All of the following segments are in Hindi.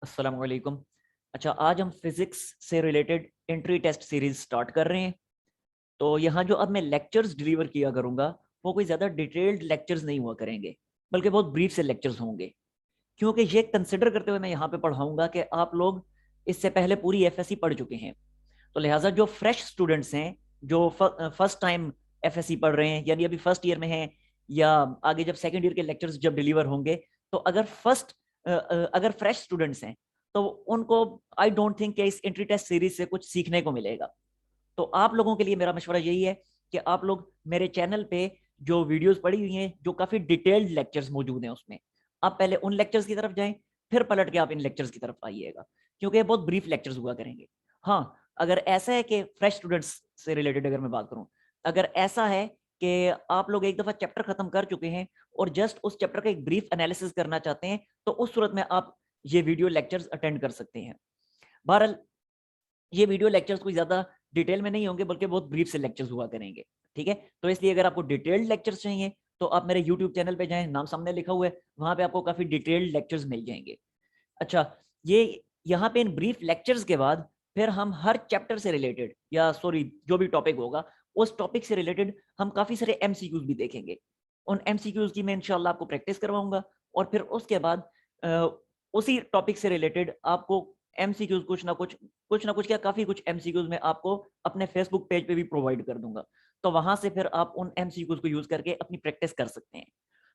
अस्सलाम वालेकुम। अच्छा, आज हम फिजिक्स से related entry test series start कर रहे हैं। तो यहाँ जो अब मैं लेक्चर्स डिलीवर किया करूँगा वो कोई ज़्यादा डिटेल्ड लेक्चर्स नहीं हुआ करेंगे, बल्कि बहुत ब्रीफ से लेक्चर्स होंगे। क्योंकि ये कंसिडर करते हुए मैं यहाँ पे पढ़ाऊँगा कि आप लोग इससे पहले पूरी एफएससी पढ़ चुके हैं। तो लिहाजा जो फ्रेश स्टूडेंट्स हैं, जो फर्स्ट टाइम एफएससी पढ़ रहे हैं, यानी अभी फर्स्ट ईयर में हैं, या आगे जब सेकेंड ईयर के लेक्चर्स जब डिलीवर होंगे, तो अगर फ्रेश स्टूडेंट्स हैं तो उनको आई डोंट थिंक कि इस एंट्री टेस्ट सीरीज से कुछ सीखने को मिलेगा। तो आप लोगों के लिए मेरा मशवरा यही है कि आप लोग मेरे चैनल पे जो वीडियोस पड़ी हुई हैं, जो काफी डिटेल्ड लेक्चर्स मौजूद हैं उसमें, आप पहले उन लेक्चर्स की तरफ जाएं, फिर पलट के आप इन लेक्चर्स की तरफ आइएगा, क्योंकि ये बहुत ब्रीफ लेक्चर्स हुआ करेंगे। हाँ, अगर ऐसा है कि फ्रेश स्टूडेंट्स से रिलेटेड अगर मैं बात करूं, अगर ऐसा है कि आप लोग एक दफा चैप्टर खत्म कर चुके हैं और जस्ट उस चैप्टर का एक ब्रीफ एनालिसिस करना चाहते हैं, तो उस सूरत में आप ये वीडियो लेक्चर्स अटेंड कर सकते हैं। बहरहाल ये वीडियो लेक्चर्स कोई ज्यादा डिटेल में नहीं होंगे, बल्कि बहुत ब्रीफ से लेक्चर्स हुआ करेंगे। ठीक है, तो इसलिए अगर आपको डिटेल्ड लेक्चर्स चाहिए तो आप मेरे यूट्यूब चैनल पे जाएं, नाम सामने लिखा हुआ है, वहां पे आपको काफी डिटेल्ड लेक्चर्स मिल जाएंगे। अच्छा, ये यहाँ पे इन ब्रीफ लेक्चर्स के बाद फिर हम हर चैप्टर से रिलेटेड, या सॉरी जो भी टॉपिक होगा उस टॉपिक से रिलेटेड हम काफी सारे एमसीक्यूज भी देखेंगे। उन एमसीक्यूज की मैं इंशाल्लाह आपको प्रैक्टिस करवाऊंगा, और फिर उसके बाद उसी टॉपिक से रिलेटेड आपको एमसीक्यूज कुछ ना कुछ क्या काफी कुछ एमसीक्यूज में आपको अपने फेसबुक पेज पे भी प्रोवाइड कर दूंगा। तो वहां से फिर आप उन एमसीक्यूज को यूज करके अपनी प्रैक्टिस कर सकते हैं।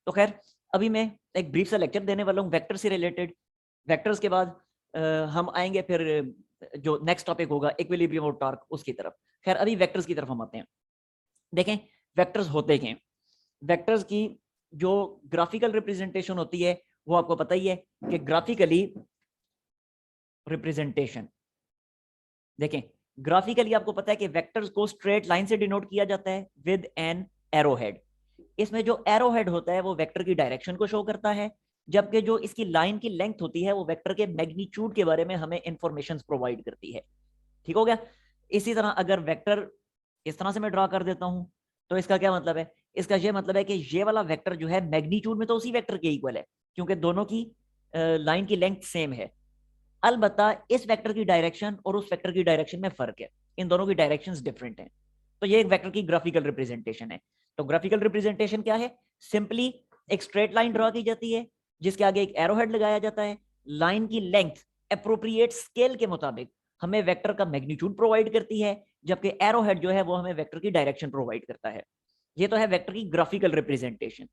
तो खैर, अभी मैं एक ब्रीफ सा लेक्चर देने वाला हूँ वेक्टर से रिलेटेड। वेक्टर्स के बाद हम आएंगे फिर जो नेक्स्ट टॉपिक होगा इक्विलिब्रियम और टॉर्क, उसकी तरफ। खैर, अभी वेक्टर्स की तरफ हम आते हैं। देखें, वेक्टर्स होते क्या हैं। वेक्टर्स की जो ग्राफिकल रिप्रेजेंटेशन होती है वो आपको पता ही है कि ग्राफिकली रिप्रेजेंटेशन, देखें, ग्राफिकली आपको पता है कि वेक्टर्स को स्ट्रेट लाइन से डिनोट किया जाता है विद एन एरोहेड। इसमें जो एरोहेड होता है वो वेक्टर की डायरेक्शन को शो करता है, जबकि जो इसकी लाइन की लेंथ होती है वो वेक्टर के मैग्नीट्यूड के बारे में हमें इंफॉर्मेशन प्रोवाइड करती है। ठीक हो गया। इसी तरह अगर वेक्टर इस तरह से मैं ड्रा कर देता हूं, तो इसका क्या मतलब है? इसका यह मतलब है कि ये वाला वेक्टर जो है मैग्नीट्यूड में तो उसी वेक्टर के इक्वल है, क्योंकि दोनों की लाइन की लेंथ सेम है। अलबत्ता इस वेक्टर की डायरेक्शन और उस वेक्टर की डायरेक्शन में फर्क है, इन दोनों की डायरेक्शंस डिफरेंट हैं। तो ये एक वेक्टर की ग्राफिकल रिप्रेजेंटेशन है। तो ग्राफिकल रिप्रेजेंटेशन क्या है? सिंपली एक स्ट्रेट लाइन ड्रॉ की जाती है जिसके आगे एक एरोहेड लगाया जाता है। लाइन की लेंथ अप्रोप्रिएट स्केल के मुताबिक हमें वेक्टर का मैग्नीट्यूड प्रोवाइड करती है, जबकि एरोहेड जो है वो हमें वेक्टर की डायरेक्शन प्रोवाइड करता है। ये तो है वेक्टर की ग्राफिकल रिप्रेजेंटेशन।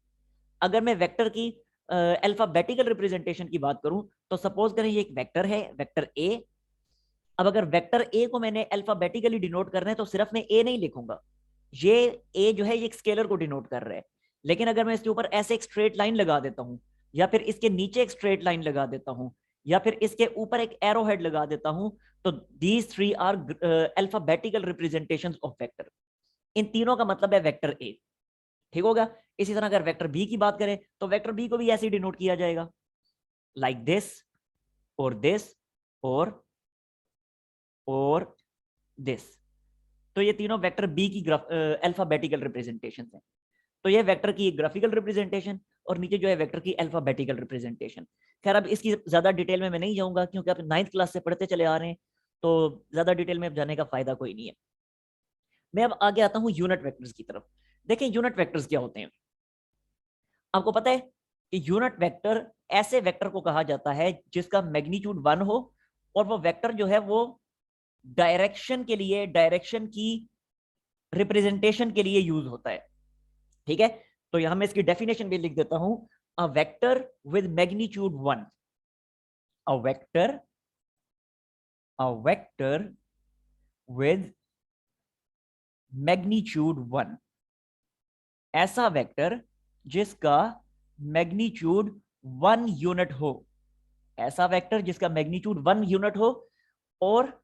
अगर मैं वेक्टर की अल्फाबेटिकल रिप्रेजेंटेशन की बात करूं, तो सपोज करें ये एक वेक्टर है, वेक्टर ए। अब अगर वेक्टर ए को मैंने अल्फाबेटिकली डिनोट करना है तो सिर्फ मैं ए नहीं लिखूंगा, ये ए जो है ये एक स्केलर को डिनोट कर रहा है। लेकिन अगर मैं इसके ऊपर ऐसे एक स्ट्रेट लाइन लगा देता हूं, या फिर इसके नीचे एक स्ट्रेट लाइन लगा देता हूं, या फिर इसके ऊपर एक एरो हेड लगा देता हूं, तो these three are alphabetical representations of vector. इन तीनों का मतलब है वेक्टर ए। ठीक होगा। इसी तरह अगर वेक्टर बी की बात करें तो वेक्टर बी को भी ऐसे ही डिनोट किया जाएगा, लाइक दिस और दिस और दिस। तो ये तीनों वेक्टर बी की अल्फाबेटिकल रिप्रेजेंटेशन है। तो ये वेक्टर की ग्राफिकल रिप्रेजेंटेशन, और नीचे जो है वेक्टर की अल्फाबेटिकल रिप्रेजेंटेशन। खैर, अब इसकी ज्यादा डिटेल में मैं नहीं जाऊंगा, क्योंकि आप 9th क्लास से पढ़ते चले आ रहे हैं, तो ज्यादा डिटेल में अब जाने का फायदा कोई नहीं है। मैं अब आगे आता हूं यूनिट वेक्टर्स की तरफ। देखें, यूनिट वेक्टर्स क्या होते हैं। आपको पता है कि यूनिट वेक्टर ऐसे वेक्टर को कहा जाता है जिसका मैग्नीट्यूड 1 हो, और वो वेक्टर जो है वो डायरेक्शन के लिए, डायरेक्शन की रिप्रेजेंटेशन के लिए यूज होता है। ठीक है, तो यहां मैं इसकी डेफिनेशन भी लिख देता हूं। A vector with magnitude 1, a vector with magnitude 1, ऐसा वेक्टर जिसका मैग्नीट्यूड 1 यूनिट हो। ऐसा वेक्टर जिसका मैग्नीट्यूड 1 यूनिट हो, और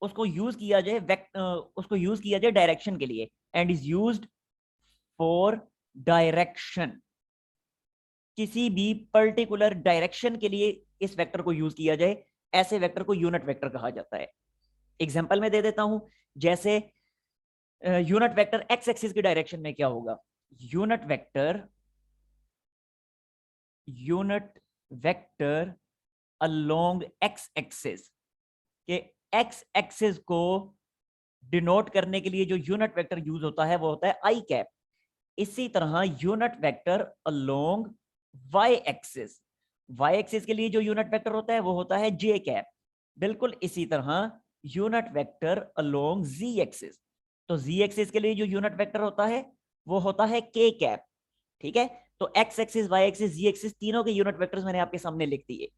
उसको यूज किया जाए डायरेक्शन के लिए, and is used for direction. किसी भी पर्टिकुलर डायरेक्शन के लिए इस वेक्टर को यूज किया जाए, ऐसे वेक्टर को यूनिट वेक्टर कहा जाता है। एग्जांपल में दे देता हूं, जैसे यूनिट वेक्टर एक्स एक्सिस की डायरेक्शन में क्या होगा। Unit vector along x axis, के एक्स एक्सिस को डिनोट करने के लिए जो यूनिट वेक्टर यूज होता है वो होता है आई कैप। इसी तरह unit vector along Y axis, Y axis के लिए जो यूनिट वेक्टर होता है वो होता है जे कैप। बिल्कुल इसी तरह unit vector along Z axis, तो जी एक्सिस के लिए जो यूनिट वेक्टर होता है वो होता है के कैप। ठीक है, तो एक्स एक्सिस, वाई एक्सिस, जी एक्सिस, तीनों के यूनिट वेक्टर्स मैंने आपके सामने लिख दिए।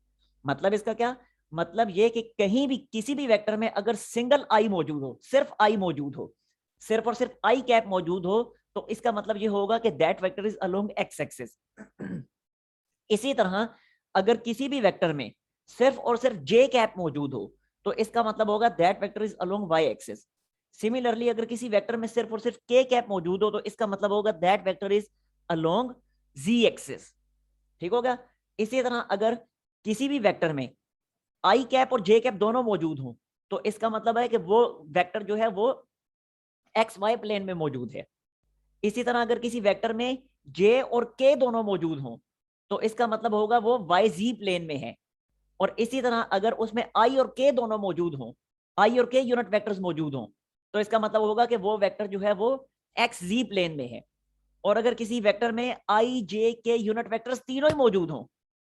मतलब इसका क्या मतलब, ये कि कहीं भी किसी भी वेक्टर में अगर सिंगल आई मौजूद हो, सिर्फ आई मौजूद हो, सिर्फ और सिर्फ आई कैप मौजूद हो, तो इसका मतलब ये होगा कि that vector is along x axis. इसी तरह अगर किसी भी वेक्टर में सिर्फ और सिर्फ जे कैप मौजूद हो, तो इसका मतलब होगा that vector is along Y axis. Similarly अगर किसी वेक्टर में सिर्फ और सिर्फ के कैप मौजूद हो, तो इसका मतलब होगा that vector is along Z axis. ठीक हो गया। इसी तरह अगर किसी भी वेक्टर में आई कैप और जे कैप दोनों मौजूद हो, तो इसका मतलब है कि वो वेक्टर जो है वो एक्स वाई प्लेन में मौजूद है। इसी तरह अगर किसी वेक्टर में जे और के दोनों मौजूद हों, तो इसका मतलब होगा वो वाई जी प्लेन में है। और इसी तरह अगर उसमें आई और के दोनों मौजूद हों, आई और के यूनिट वेक्टर्स मौजूद हों, तो इसका मतलब होगा कि वो वेक्टर जो है वो एक्स जी प्लेन में है। और अगर किसी वेक्टर में आई जे के यूनिट वेक्टर्स तीनों ही मौजूद हों,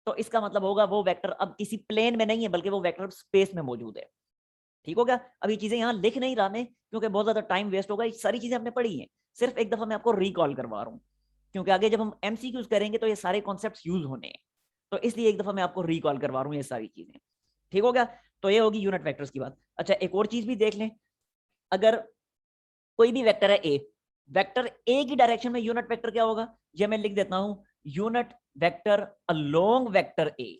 तो इसका मतलब होगा वो वेक्टर अब किसी प्लेन में नहीं है, बल्कि वो वेक्टर स्पेस में मौजूद है। ठीक हो गया। अब ये चीजें यहां लिख नहीं रहा मैं, क्योंकि बहुत ज्यादा टाइम वेस्ट होगा। ये सारी चीजें हमने पढ़ी हैं, सिर्फ एक दफा मैं आपको रिकॉल करवा रहा हूं, क्योंकि आगे जब हम एमसीक्यूज करेंगे तो ये सारे कॉन्सेप्ट्स यूज होने हैं। तो इसलिए एक दफा मैं आपको रिकॉल करवा रहा हूं ये सारी चीजें। ठीक हो गया। तो ये होगी यूनिट वेक्टर्स की बात। अच्छा, एक और चीज भी देख लें। अगर कोई भी वेक्टर है ए, वेक्टर ए की डायरेक्शन में यूनिट वेक्टर क्या होगा, ये मैं लिख देता हूं, unit vector along vector A,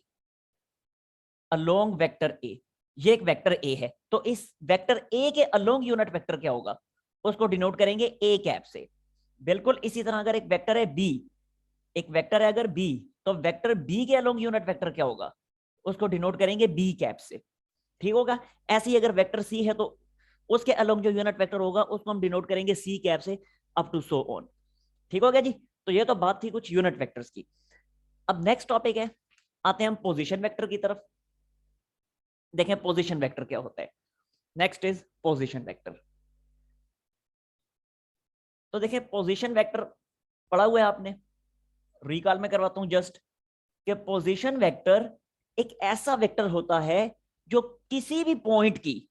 along vector A. ये एक वेक्टर ए है, तो इस वेक्टर ए के अलोंग यूनिट वेक्टर क्या होगा, उसको डिनोट करेंगे ए कैप से। बिल्कुल इसी तरह अगर एक वेक्टर है बी, एक वेक्टर है अगर बी, तो वेक्टर बी के अलोंग यूनिट वेक्टर क्या होगा, उसको डिनोट करेंगे बी कैप से। ठीक होगा। ऐसे ही अगर वेक्टर सी है, तो उसके अलोंग जो यूनिट वेक्टर होगा उसको हम डिनोट करेंगे सी कैप से, अप टू सो ऑन। ठीक हो गया जी। तो ये तो बात थी कुछ यूनिट वेक्टर्स की। अब नेक्स्ट टॉपिक है, आते हैं हम पोजीशन वेक्टर की तरफ। देखें पोजीशन वेक्टर क्या होता है। Next is position vector. तो देखिए पोजीशन वेक्टर पढ़ा हुआ है आपने, रिकॉल में करवाता हूं जस्ट, कि पोजीशन वेक्टर एक ऐसा वेक्टर होता है जो किसी भी पॉइंट की,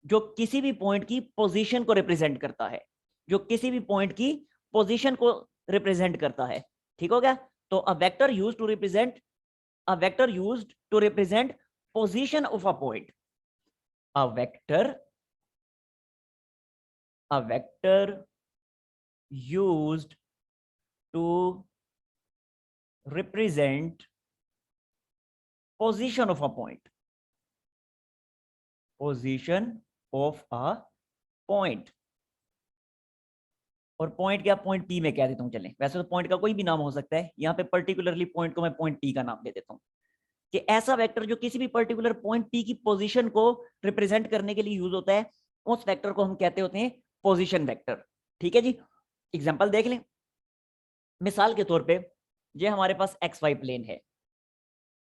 जो किसी भी पॉइंट की पोजीशन को रिप्रेजेंट करता है, जो किसी भी पॉइंट की पोजीशन को रिप्रेजेंट करता है। ठीक हो गया। तो a vector used to represent, a vector used to represent position of a point, a vector, a vector used to represent position of a point, position of a point। और पॉइंट क्या, पॉइंट पी में कह देता हूं, चलें वैसे तो पॉइंट का कोई भी नाम हो सकता है, यहाँ पे पर्टिकुलरली पॉइंट को मैं पॉइंट पी का नाम दे देता हूं, कि ऐसा वेक्टर जो किसी भी पर्टिकुलर पॉइंट पी की पोजीशन को रिप्रेजेंट करने के लिए यूज होता है, उस वेक्टर को हम कहते होते हैं पोजीशन वेक्टर। ठीक है जी। एग्जांपल देख लें। मिसाल के तौर पे ये हमारे पास एक्स वाई प्लेन है,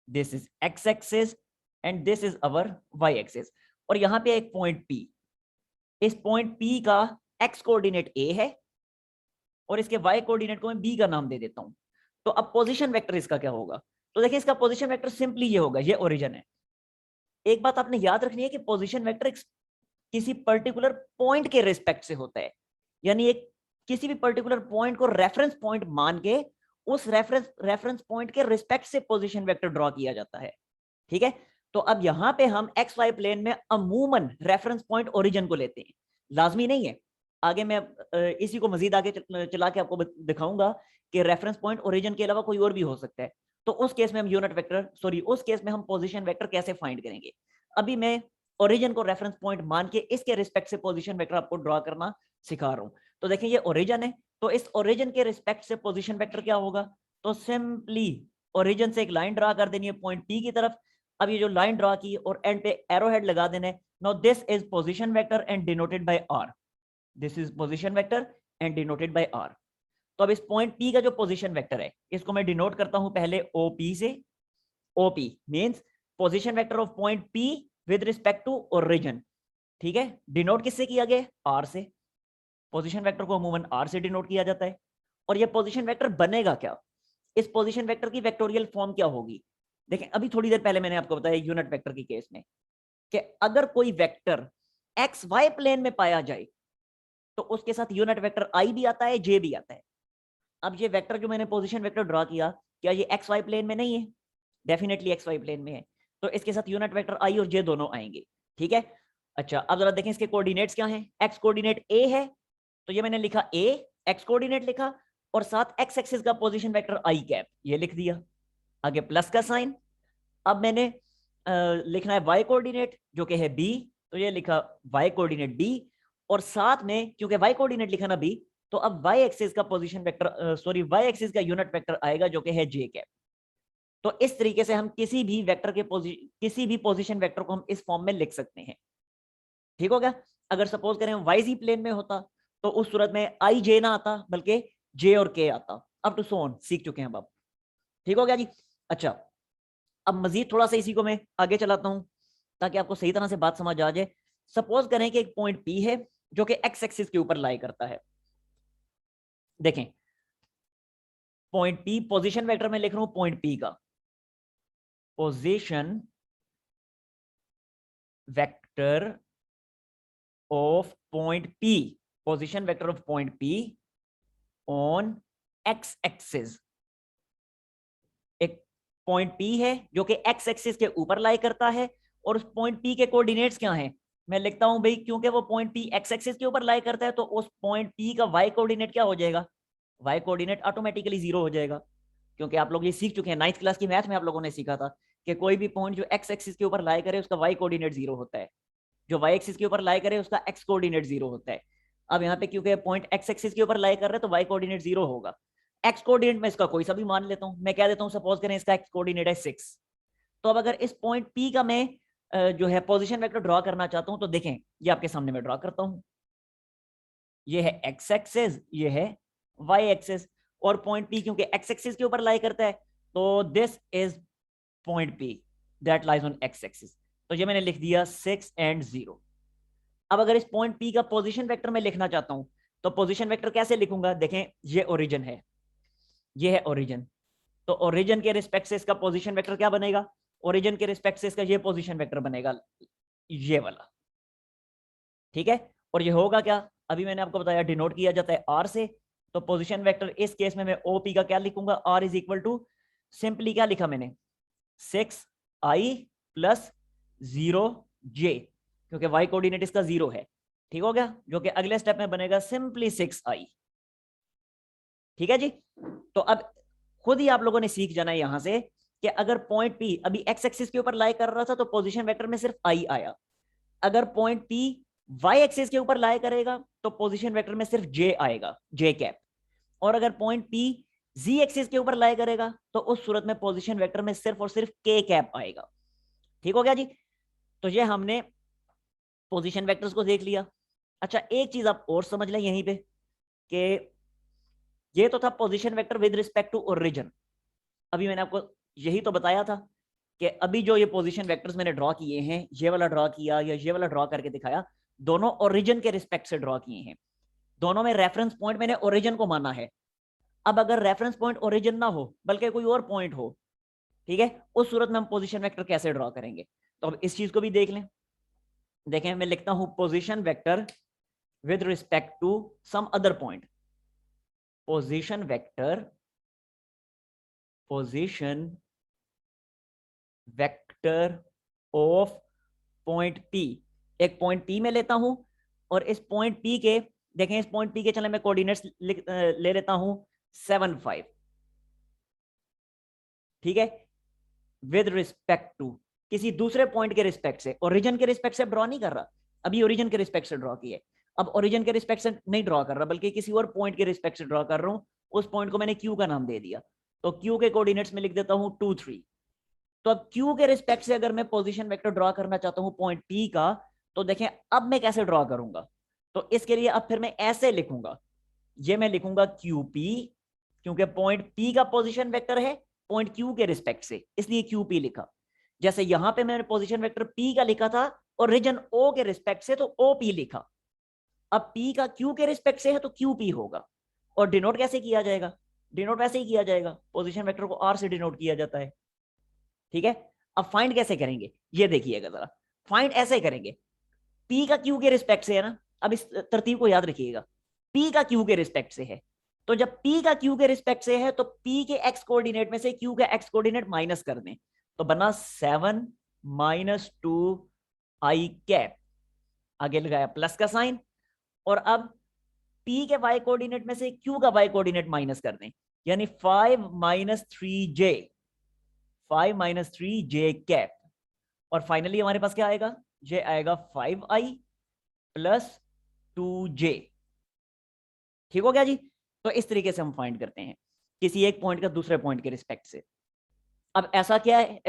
this is X axis and this is our Y axis, और यहां पे एक पॉइंट पी, इस पॉइंट पी का एक्स कोऑर्डिनेट ए है और इसके वाई कोऑर्डिनेट को मैं बी का नाम दे देता हूं। तो अब पोजीशन वेक्टर इसका क्या होगा, तो देखिए इसका पोजीशन वेक्टर सिंपली ये होगा, ये ओरिजिन है। एक बात आपने याद रखनी है कि पोजीशन वेक्टर किसी पर्टिकुलर पॉइंट के रिस्पेक्ट से होता है, यानी एक किसी भी पर्टिकुलर पॉइंट को रेफरेंस पॉइंट मान के उस रेफरेंस पॉइंट के रिस्पेक्ट से पोजीशन वेक्टर ड्रॉ किया जाता है। ठीक है। तो अब यहां पे हम एक्स वाई प्लेन में अमूमन रेफरेंस पॉइंट ओरिजिन को लेते हैं, लाजमी नहीं है। आगे मैं इसी को मजीद आगे चला के आपको दिखाऊंगा कि रेफरेंस पॉइंट ओरिजिन के अलावा कोई और भी हो सकता है। तो उस केस में हम यूनिट वेक्टर, सॉरी उस केस में हम पोजीशन वेक्टर कैसे फाइंड करेंगे। अभी मैं ओरिजिन को रेफरेंस पॉइंट मान के इसके रिस्पेक्ट से पोजीशन वेक्टर आपको ड्रॉ करना सिखा रहा हूं। तो देखिए ये ओरिजिन है, तो इस ओरिजिन के रिस्पेक्ट से पोजीशन वेक्टर क्या होगा, तो सिंपली ओरिजिन से एक लाइन ड्रॉ कर देनी है पॉइंट पी की तरफ। अब ये जो लाइन ड्रॉ की और एंड पे एरो हेड लगा देना है। Now this is position vector and denoted by R, this is position vector and denoted by R. तो अब इस पॉइंट पी का जो पोजीशन वेक्टर है इसको मैं डिनोट करता हूं पहले ओपी से। OP means position vector of point P with respect to origin, ठीक है, डिनोट किससे किया गया? R से। पोजीशन वेक्टर को अमूमन R से डिनोट किया जाता है। और ये पोजीशन वेक्टर बनेगा क्या? इस पोजीशन वेक्टर की वेक्टोरियल फॉर्म क्या होगी? देखें, अभी थोड़ी देर पहले मैंने आपको बताया यूनिट वेक्टर की केस में कि अगर कोई वेक्टर एक्स वाई प्लेन में पाया जाए तो उसके साथ यूनिट वेक्टर आई भी आता है, जे भी आता है। अब ये वेक्टर जो मैंने पोजीशन वेक्टर ड्रॉ किया, क्या ये एक्स वाई प्लेन में नहीं है? डेफिनेटली एक्स वाई प्लेन में है, तो इसके साथ यूनिट वेक्टर आई और जे दोनों आएंगे, ठीक है। अच्छा, अब जरा देखें इसके कोऑर्डिनेट्स क्या हैं। एक्स कोऑर्डिनेट ए है, तो ये मैंने लिखा ए, एक्स कोऑर्डिनेट लिखा, और साथ एक्स एक्सिस का पोजीशन वेक्टर आई कैप ये लिख दिया, आगे प्लस का साइन। अब मैंने लिखना है वाई कोऑर्डिनेट जो कि है बी, तो ये लिखा वाई कोऑर्डिनेट बी, और साथ में क्योंकि वाई कोऑर्डिनेट लिखा ना बी, तो अब वाई एक्सिस का position vector sorry Y axis का यूनिट वेक्टर आएगा जो कि है जे कैप। तो इस तरीके से हम किसी भी वेक्टर के किसी भी पोजीशन वेक्टर को हम इस फॉर्म में लिख सकते हैं, ठीक हो गया। अगर सपोज करें वाई जी प्लेन में होता तो उस सूरत में आई जे ना आता बल्कि जे और के आता। अब टू सो ऑन सीख चुके हैं अब, ठीक हो गया जी। अच्छा, अब मजीद थोड़ा सा इसी को मैं आगे चलाता हूं ताकि आपको सही तरह से बात समझ आ जाए। सपोज करें कि एक पॉइंट पी है जो कि एक्स एक्सिस के ऊपर लाई करता है। देखें, पॉइंट पी पोजीशन वेक्टर में लिख रहा हूं पॉइंट पी का position vector of point P, position vector of point P on x axis. एक पॉइंट पी है जो कि एक्स एक्सिस के ऊपर लाई करता है, और उस पॉइंट पी के कोऑर्डिनेट्स क्या हैं? मैं लिखता हूं भाई, क्योंकि वो पॉइंट पी एक्स एक्सिस के ऊपर लाई करता है तो उस पॉइंट पी का वाई कोऑर्डिनेट क्या हो जाएगा? वाई कोऑर्डिनेट ऑटोमेटिकली 0 हो जाएगा, क्योंकि आप लोग ये सीख चुके हैं, 9th क्लास की मैथ में आप लोगों ने सीखा था कि कोई भी पॉइंट जो एक्स एक्सिस के ऊपर लाई करे उसका वाई कोऑर्डिनेट 0 होता है, जो वाई एक्सिस के ऊपर लाई करे उसका एक्स कोऑर्डिनेट 0 होता है। अब यहाँ पे क्योंकि पॉइंट एक्स एक्सिस के ऊपर लाई कर रहे हैं तो वाई कोऑर्डिनेट 0 होगा। एक्स कोऑर्डिनेट में इसका कोई सा भी मान लेता हूं, मैं क्या देता हूं, सपोज करें इसका एक्स कोऑर्डिनेट है 6। तो अब अगर इस पॉइंट पी का मैं जो है पोजीशन वेक्टर ड्रॉ करना चाहता हूं तो देखें, ये आपके सामने मैं ड्रॉ करता हूं, ये है एक्स एक्सिस, ये है वाई एक्सिस, और पॉइंट पी क्योंकि एक्स एक्सिस के ऊपर लाई करता है तो this is point P that lies on x axis. तो ये मैंने लिख दिया 6 एंड 0। अब अगर इस पॉइंट पी का पोजीशन वेक्टर मैं लिखना चाहता हूं तो पोजीशन वेक्टर कैसे लिखूंगा? देखें, ये ओरिजिन है, ये है ओरिजिन, तो ओरिजिन के रिस्पेक्ट से इसका पोजीशन वेक्टर क्या बनेगा? ओरिजिन के रिस्पेक्ट से इसका ये पोजीशन वेक्टर बनेगा, ये वाला, ठीक है। और ये होगा क्या? अभी मैंने आपको बताया डिनोट किया जाता है आर से, तो पोजीशन वेक्टर इस केस में मैं ओपी का क्या लिखूंगा? R is equal to, simply क्या लिखा मैंने, 6i प्लस 0j, क्योंकि y कोऑर्डिनेट इसका 0 है, ठीक हो गया, जो कि अगले स्टेप में बनेगा सिंपली 6i, ठीक है जी। तो अब खुद ही आप लोगों ने सीख जाना है यहां से कि अगर पॉइंट P अभी एक्स एक्सिस के ऊपर लाई कर रहा था तो पोजीशन वेक्टर में सिर्फ i आया, अगर पॉइंट P वाई एक्सिस के ऊपर लाई करेगा तो पोजीशन वेक्टर में सिर्फ j आएगा, j कैप, और अगर पॉइंट P z एक्सिस के ऊपर लाई करेगा तो उस सूरत में पोजीशन वेक्टर में सिर्फ और सिर्फ k कैप आएगा, ठीक हो गया जी। तो ये हमने पोजीशन वेक्टर्स को देख लिया। अच्छा, एक चीज आप और समझ लें यहीं पे कि ये तो था position vector with respect to origin. अभी मैंने आपको यही तो बताया था कि अभी जो ये पोजीशन वेक्टर्स मैंने ड्रॉ किए हैं, ये वाला ड्रॉ किया या ये वाला ड्रॉ करके दिखाया, दोनों ओरिजिन के रिस्पेक्ट से ड्रॉ किए हैं, दोनों में रेफरेंस पॉइंट मैंने ओरिजिन को माना है। अब अगर रेफरेंस पॉइंट ओरिजिन ना हो बल्कि कोई और पॉइंट हो, ठीक है, उस सूरत में हम पोजीशन वेक्टर कैसे ड्रॉ करेंगे? तो अब इस चीज को भी देख लें। देखें, मैं लिखता हूं position vector with respect to some other point, position vector, position vector of point P, एक पॉइंट P में लेता हूं, और इस पॉइंट P के, देखें इस पॉइंट P के चले मैं कोऑर्डिनेट्स ले लेता हूं 7 5, ठीक है, विद रिस्पेक्ट टू किसी दूसरे पॉइंट के रिस्पेक्ट से, ओरिजिन के रिस्पेक्ट से ड्रॉ नहीं कर रहा, अभी ओरिजिन के रिस्पेक्ट से ड्रॉ किए, अब ओरिजिन के रिस्पेक्ट से नहीं ड्रॉ कर रहा बल्कि किसी और पॉइंट के रिस्पेक्ट से ड्रॉ कर रहा हूं, उस पॉइंट को मैंने Q का नाम दे दिया, तो Q के कोऑर्डिनेट्स में लिख देता हूं 2 3। तो अब Q के रिस्पेक्ट से अगर मैं पोजीशन वेक्टर ड्रॉ करना चाहता हूं पॉइंट P का, तो देखें अब मैं कैसे ड्रॉ करूंगा, तो इसके लिए अब फिर मैं ऐसे लिखूंगा, ये मैं लिखूंगा QP, क्योंकि पॉइंट P का पोजीशन वेक्टर है पॉइंट Q के रिस्पेक्ट से, इसलिए QP लिखा, जैसे यहां पे मैंने पोजीशन वेक्टर P का लिखा था और रीजन O के रिस्पेक्ट से तो OP लिखा। अब P का Q के रिस्पेक्ट से है तो QP होगा। और डिनोट कैसे किया जाएगा? डिनोट वैसे ही किया जाएगा, पोजीशन वेक्टर को R से डिनोट किया जाता है। ठीक है, अब फाइंड कैसे करेंगे ये देखिएगा जरा। फाइंड ऐसे करेंगे, P का Q के रिस्पेक्ट से है ना, अब इस तरतीब को याद रखिएगा, P का Q के रिस्पेक्ट से है, तो जब P का Q के रिस्पेक्ट से है तो P के x कोऑर्डिनेट में से Q का x कोऑर्डिनेट माइनस कर दें, तो बना 7 माइनस 2i कैप, आगे लगाया प्लस का साइन, और अब P के y कोऑर्डिनेट में से Q का y कोऑर्डिनेट माइनस कर दें, यानी 5 minus 3j, 5 minus 3j cap, और फाइनली हमारे पास क्या आएगा? ये आएगा 5i प्लस 2j। ठीक हो गया जी? तो इस तरीके से हम फाइंड करते हैं किसी एक पॉइंट का दूसरे पॉइंट के रिस्पेक्ट से। अब ऐसा क्या है,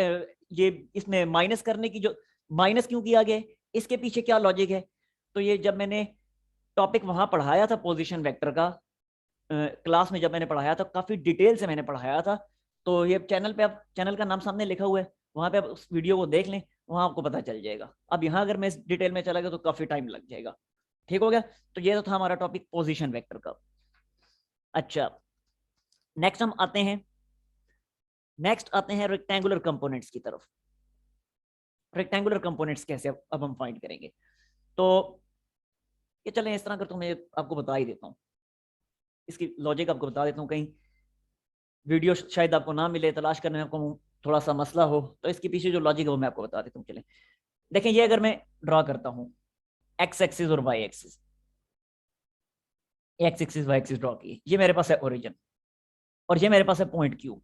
ये इसमें माइनस करने की, जो माइनस क्यों किया गया, इसके पीछे क्या लॉजिक है? तो ये जब मैंने टॉपिक वहां पढ़ाया था पोजीशन वेक्टर का, क्लास में जब मैंने पढ़ाया था, काफी डिटेल से मैंने पढ़ाया था। तो ये चैनल पे, आप चैनल का नाम सामने लिखा हुआ है, वहां पे आप उस वीडियो को देख लें, वहां आपको पता चल जाएगा। अब यहाँ अगर मैं इस डिटेल में चला गया तो काफी टाइम लग जाएगा। ठीक हो गया? तो ये तो था हमारा टॉपिक पोजीशन वेक्टर का। अच्छा, नेक्स्ट हम आते हैं, नेक्स्ट आते हैं रेक्टेंगुलर कंपोनेंट्स की तरफ। रेक्टेंगुलर कंपोनेंट्स कैसे अब हम फाइंड करेंगे? तो ये चलें इस तरह कर, तो मैं आपको बता ही देता हूँ, इसकी लॉजिक आपको बता देता हूँ, कहीं वीडियो शायद आपको ना मिले, तलाश करने में आपको थोड़ा सा मसला हो, तो इसके पीछे जो लॉजिक है वो मैं आपको बता देता हूँ। चलें देखें, ये अगर मैं ड्रॉ करता हूँ एक्स एक्सिस और Y axis, X axis Y axis draw की, ये मेरे पास है ओरिजिन, और ये मेरे पास है पॉइंट क्यू,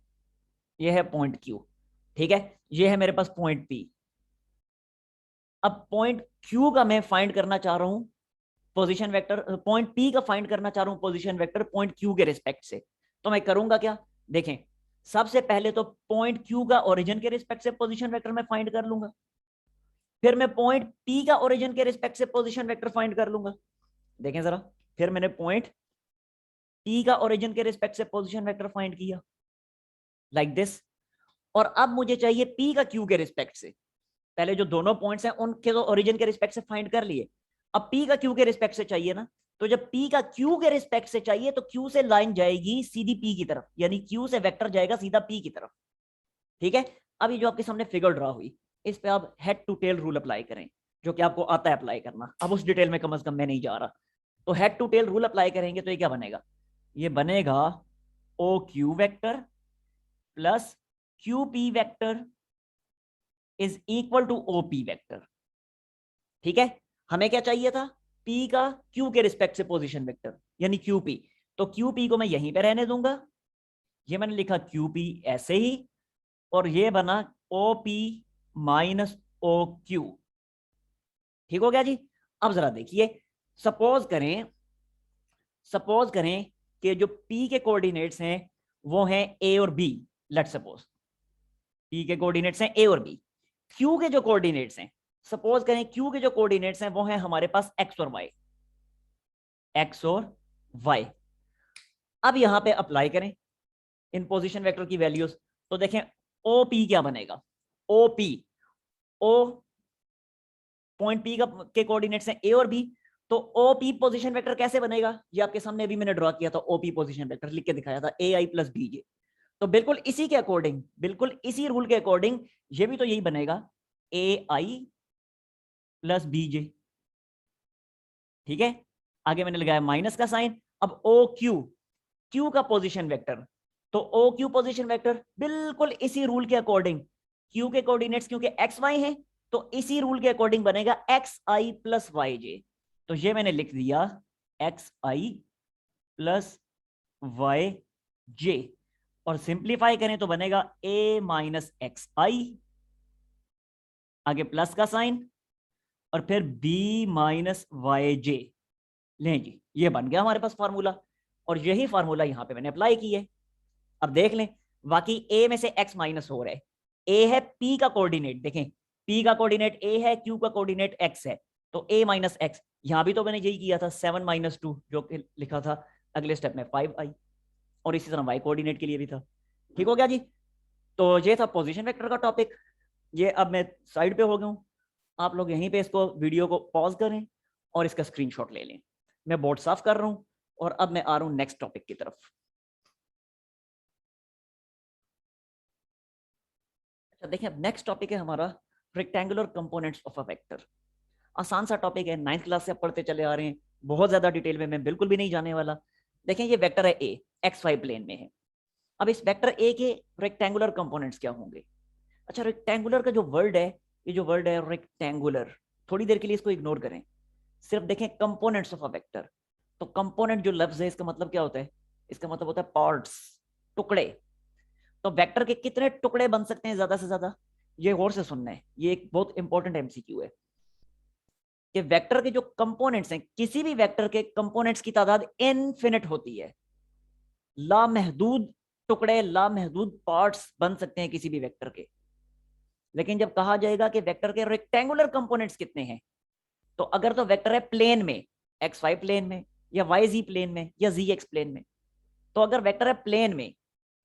ये है पॉइंट क्यू। ठीक है, ये है मेरे पास पॉइंट पी। अब पॉइंट क्यू का मैं फाइंड करना चाह रहा हूं पोजीशन वेक्टर, पॉइंट पी का फाइंड करना चाह रहा हूं पोजीशन वेक्टर पॉइंट क्यू के रिस्पेक्ट से। तो मैं करूंगा क्या? देखें, सबसे पहले तो पॉइंट क्यू का ओरिजिन के रिस्पेक्ट से पोजीशन वेक्टर मैं फाइंड कर लूंगा, फिर मैं पॉइंट पी का ओरिजिन के रिस्पेक्ट से पोजीशन वेक्टर फाइंड कर लूंगा। देखें जरा, फिर मैंने पॉइंट पी का ओरिजिन के रिस्पेक्ट से पोजीशन वेक्टर फाइंड किया, लाइक दिस। और अब मुझे चाहिए पी का क्यू के रिस्पेक्ट से, पहले जो दोनों पॉइंट्स हैं उनके तो ओरिजिन के रिस्पेक्ट से फाइंड कर लिए, अब पी का क्यू के रिस्पेक्ट से चाहिए ना, तो जब पी का क्यू के रिस्पेक्ट से चाहिए तो क्यू से लाइन जाएगी सीधी पी की तरफ, यानी क्यू से वेक्टर जाएगा सीधा पी की तरफ। ठीक है, अब ये जो आपके सामने फिगर ड्रा हुई, इस पे आप head to tail rule apply करें, जो कि आपको आता है अप्लाई करना। अब उस डिटेल में कम से कम मैं नहीं जा रहा। तो head to tail rule apply करेंगे तो ये क्या बनेगा? ये बनेगा O Q vector plus Q P vector is equal to O P vector. ठीक है, हमें क्या चाहिए था? P का Q के रिस्पेक्ट से पोजीशन वेक्टर, यानी QP। तो QP को मैं यहीं पे रहने दूंगा, ये मैंने लिखा QP ऐसे ही, और ये बना OP माइनस OQ। ठीक हो गया जी? अब जरा देखिए, सपोज करें, सपोज करें कि जो P के कोऑर्डिनेट्स हैं वो हैं A और B। लेट्स सपोज P के कोऑर्डिनेट्स हैं A और B। Q के जो कोऑर्डिनेट्स हैं, सपोज करें Q के जो कोऑर्डिनेट्स हैं वो हैं हमारे पास X और Y, X और Y। अब यहां पे अप्लाई करें इन पोजीशन वेक्टर की वैल्यूज, तो देखें OP क्या बनेगा? OP, O पॉइंट P का के कोऑर्डिनेट्स हैं A और B, तो OP पोजीशन वेक्टर कैसे बनेगा? ये आपके सामने अभी मैंने ड्रॉ किया था, OP पोजीशन वेक्टर लिख के दिखाया था, AI प्लस BJ। तो बिल्कुल इसी के अकॉर्डिंग, बिल्कुल इसी रूल के अकॉर्डिंग ये भी तो यही बनेगा, AI प्लस BJ। ठीक है, आगे मैंने लगाया माइनस का साइन। अब OQ, Q का पोजीशन वेक्टर, तो OQ पोजीशन वेक्टर बिल्कुल इसी रूल के अकॉर्डिंग, Q के कोऑर्डिनेट्स क्योंकि XY है, तो इसी रूल के अकॉर्डिंग बनेगा XI प्लस YJ। तो ये मैंने लिख दिया XI प्लस YJ, और सिंप्लीफाई करें तो बनेगा A माइनस XI, आगे प्लस का साइन, और फिर B माइनस YJ। लें जी, ये बन गया हमारे पास फार्मूला, और यही फार्मूला यहां पे मैंने अप्लाई की है। अब देख लें, बाकी A में से X माइनस हो रहा है, A है P का कोऑर्डिनेट, देखें P का कोऑर्डिनेट A है, Q का कोऑर्डिनेट X है, तो A माइनस X। यहां भी तो मैंने यही किया था, 7 माइनस 2 जो कि लिखा था अगले स्टेप में 5i, और इसी तरह Y कोऑर्डिनेट के लिए भी था। ठीक हो गया जी? तो ये था पोजीशन वेक्टर का टॉपिक। ये अब मैं साइड पे हो गया हूँ, आप लोग यहीं पे इसको वीडियो को पॉज करें और इसका स्क्रीनशॉट ले लें। मैं बोर्ड साफ कर रहा हूँ और अब मैं आ रहा हूँ नेक्स्ट टॉपिक की तरफ। अच्छा देखिए, अब नेक्स्ट टॉपिक है हमारा rectangular components of a vector. आसान सा टॉपिक है, 9th क्लास से आप पढ़ते चले आ रहे हैं, बहुत ज्यादा डिटेल में मैं बिल्कुल भी नहीं जाने वाला। देखें ये वेक्टर है ए, एक्स वाई प्लेन में है। अब इस वेक्टर ए के रेक्टेंगुलर कंपोनेंट्स क्या होंगे? अच्छा, रेक्टेंगुलर का जो वर्ड है, ये जो वर्ड है रेक्टेंगुलर, थोड़ी देर के लिए इसको इग्नोर करें, सिर्फ देखें कंपोनेंट्स ऑफ अ वेक्टर। तो कंपोनेंट जो लफ्ज है, इसका मतलब क्या होता है? इसका मतलब होता है पार्ट्स, टुकड़े। तो वेक्टर के कितने टुकड़े बन सकते हैं ज्यादा से ज्यादा? ये गौर से सुनना है, ये एक बहुत इंपॉर्टेंट एमसीक्यू है कि वेक्टर के जो कंपोनेंट्स हैं, किसी भी वेक्टर के कंपोनेंट्स की तादाद इनफिनिट होती है। लामहदूद टुकड़े, लामहदूद पार्ट्स बन सकते हैं किसी भी वेक्टर के। लेकिन जब कहा जाएगा कि वेक्टर के रेक्टेंगुलर कंपोनेंट्स कितने हैं, तो अगर तो वेक्टर है प्लेन में, एक्स वाई प्लेन में या वाई जी प्लेन में या जी एक्स प्लेन में, तो अगर वेक्टर है प्लेन में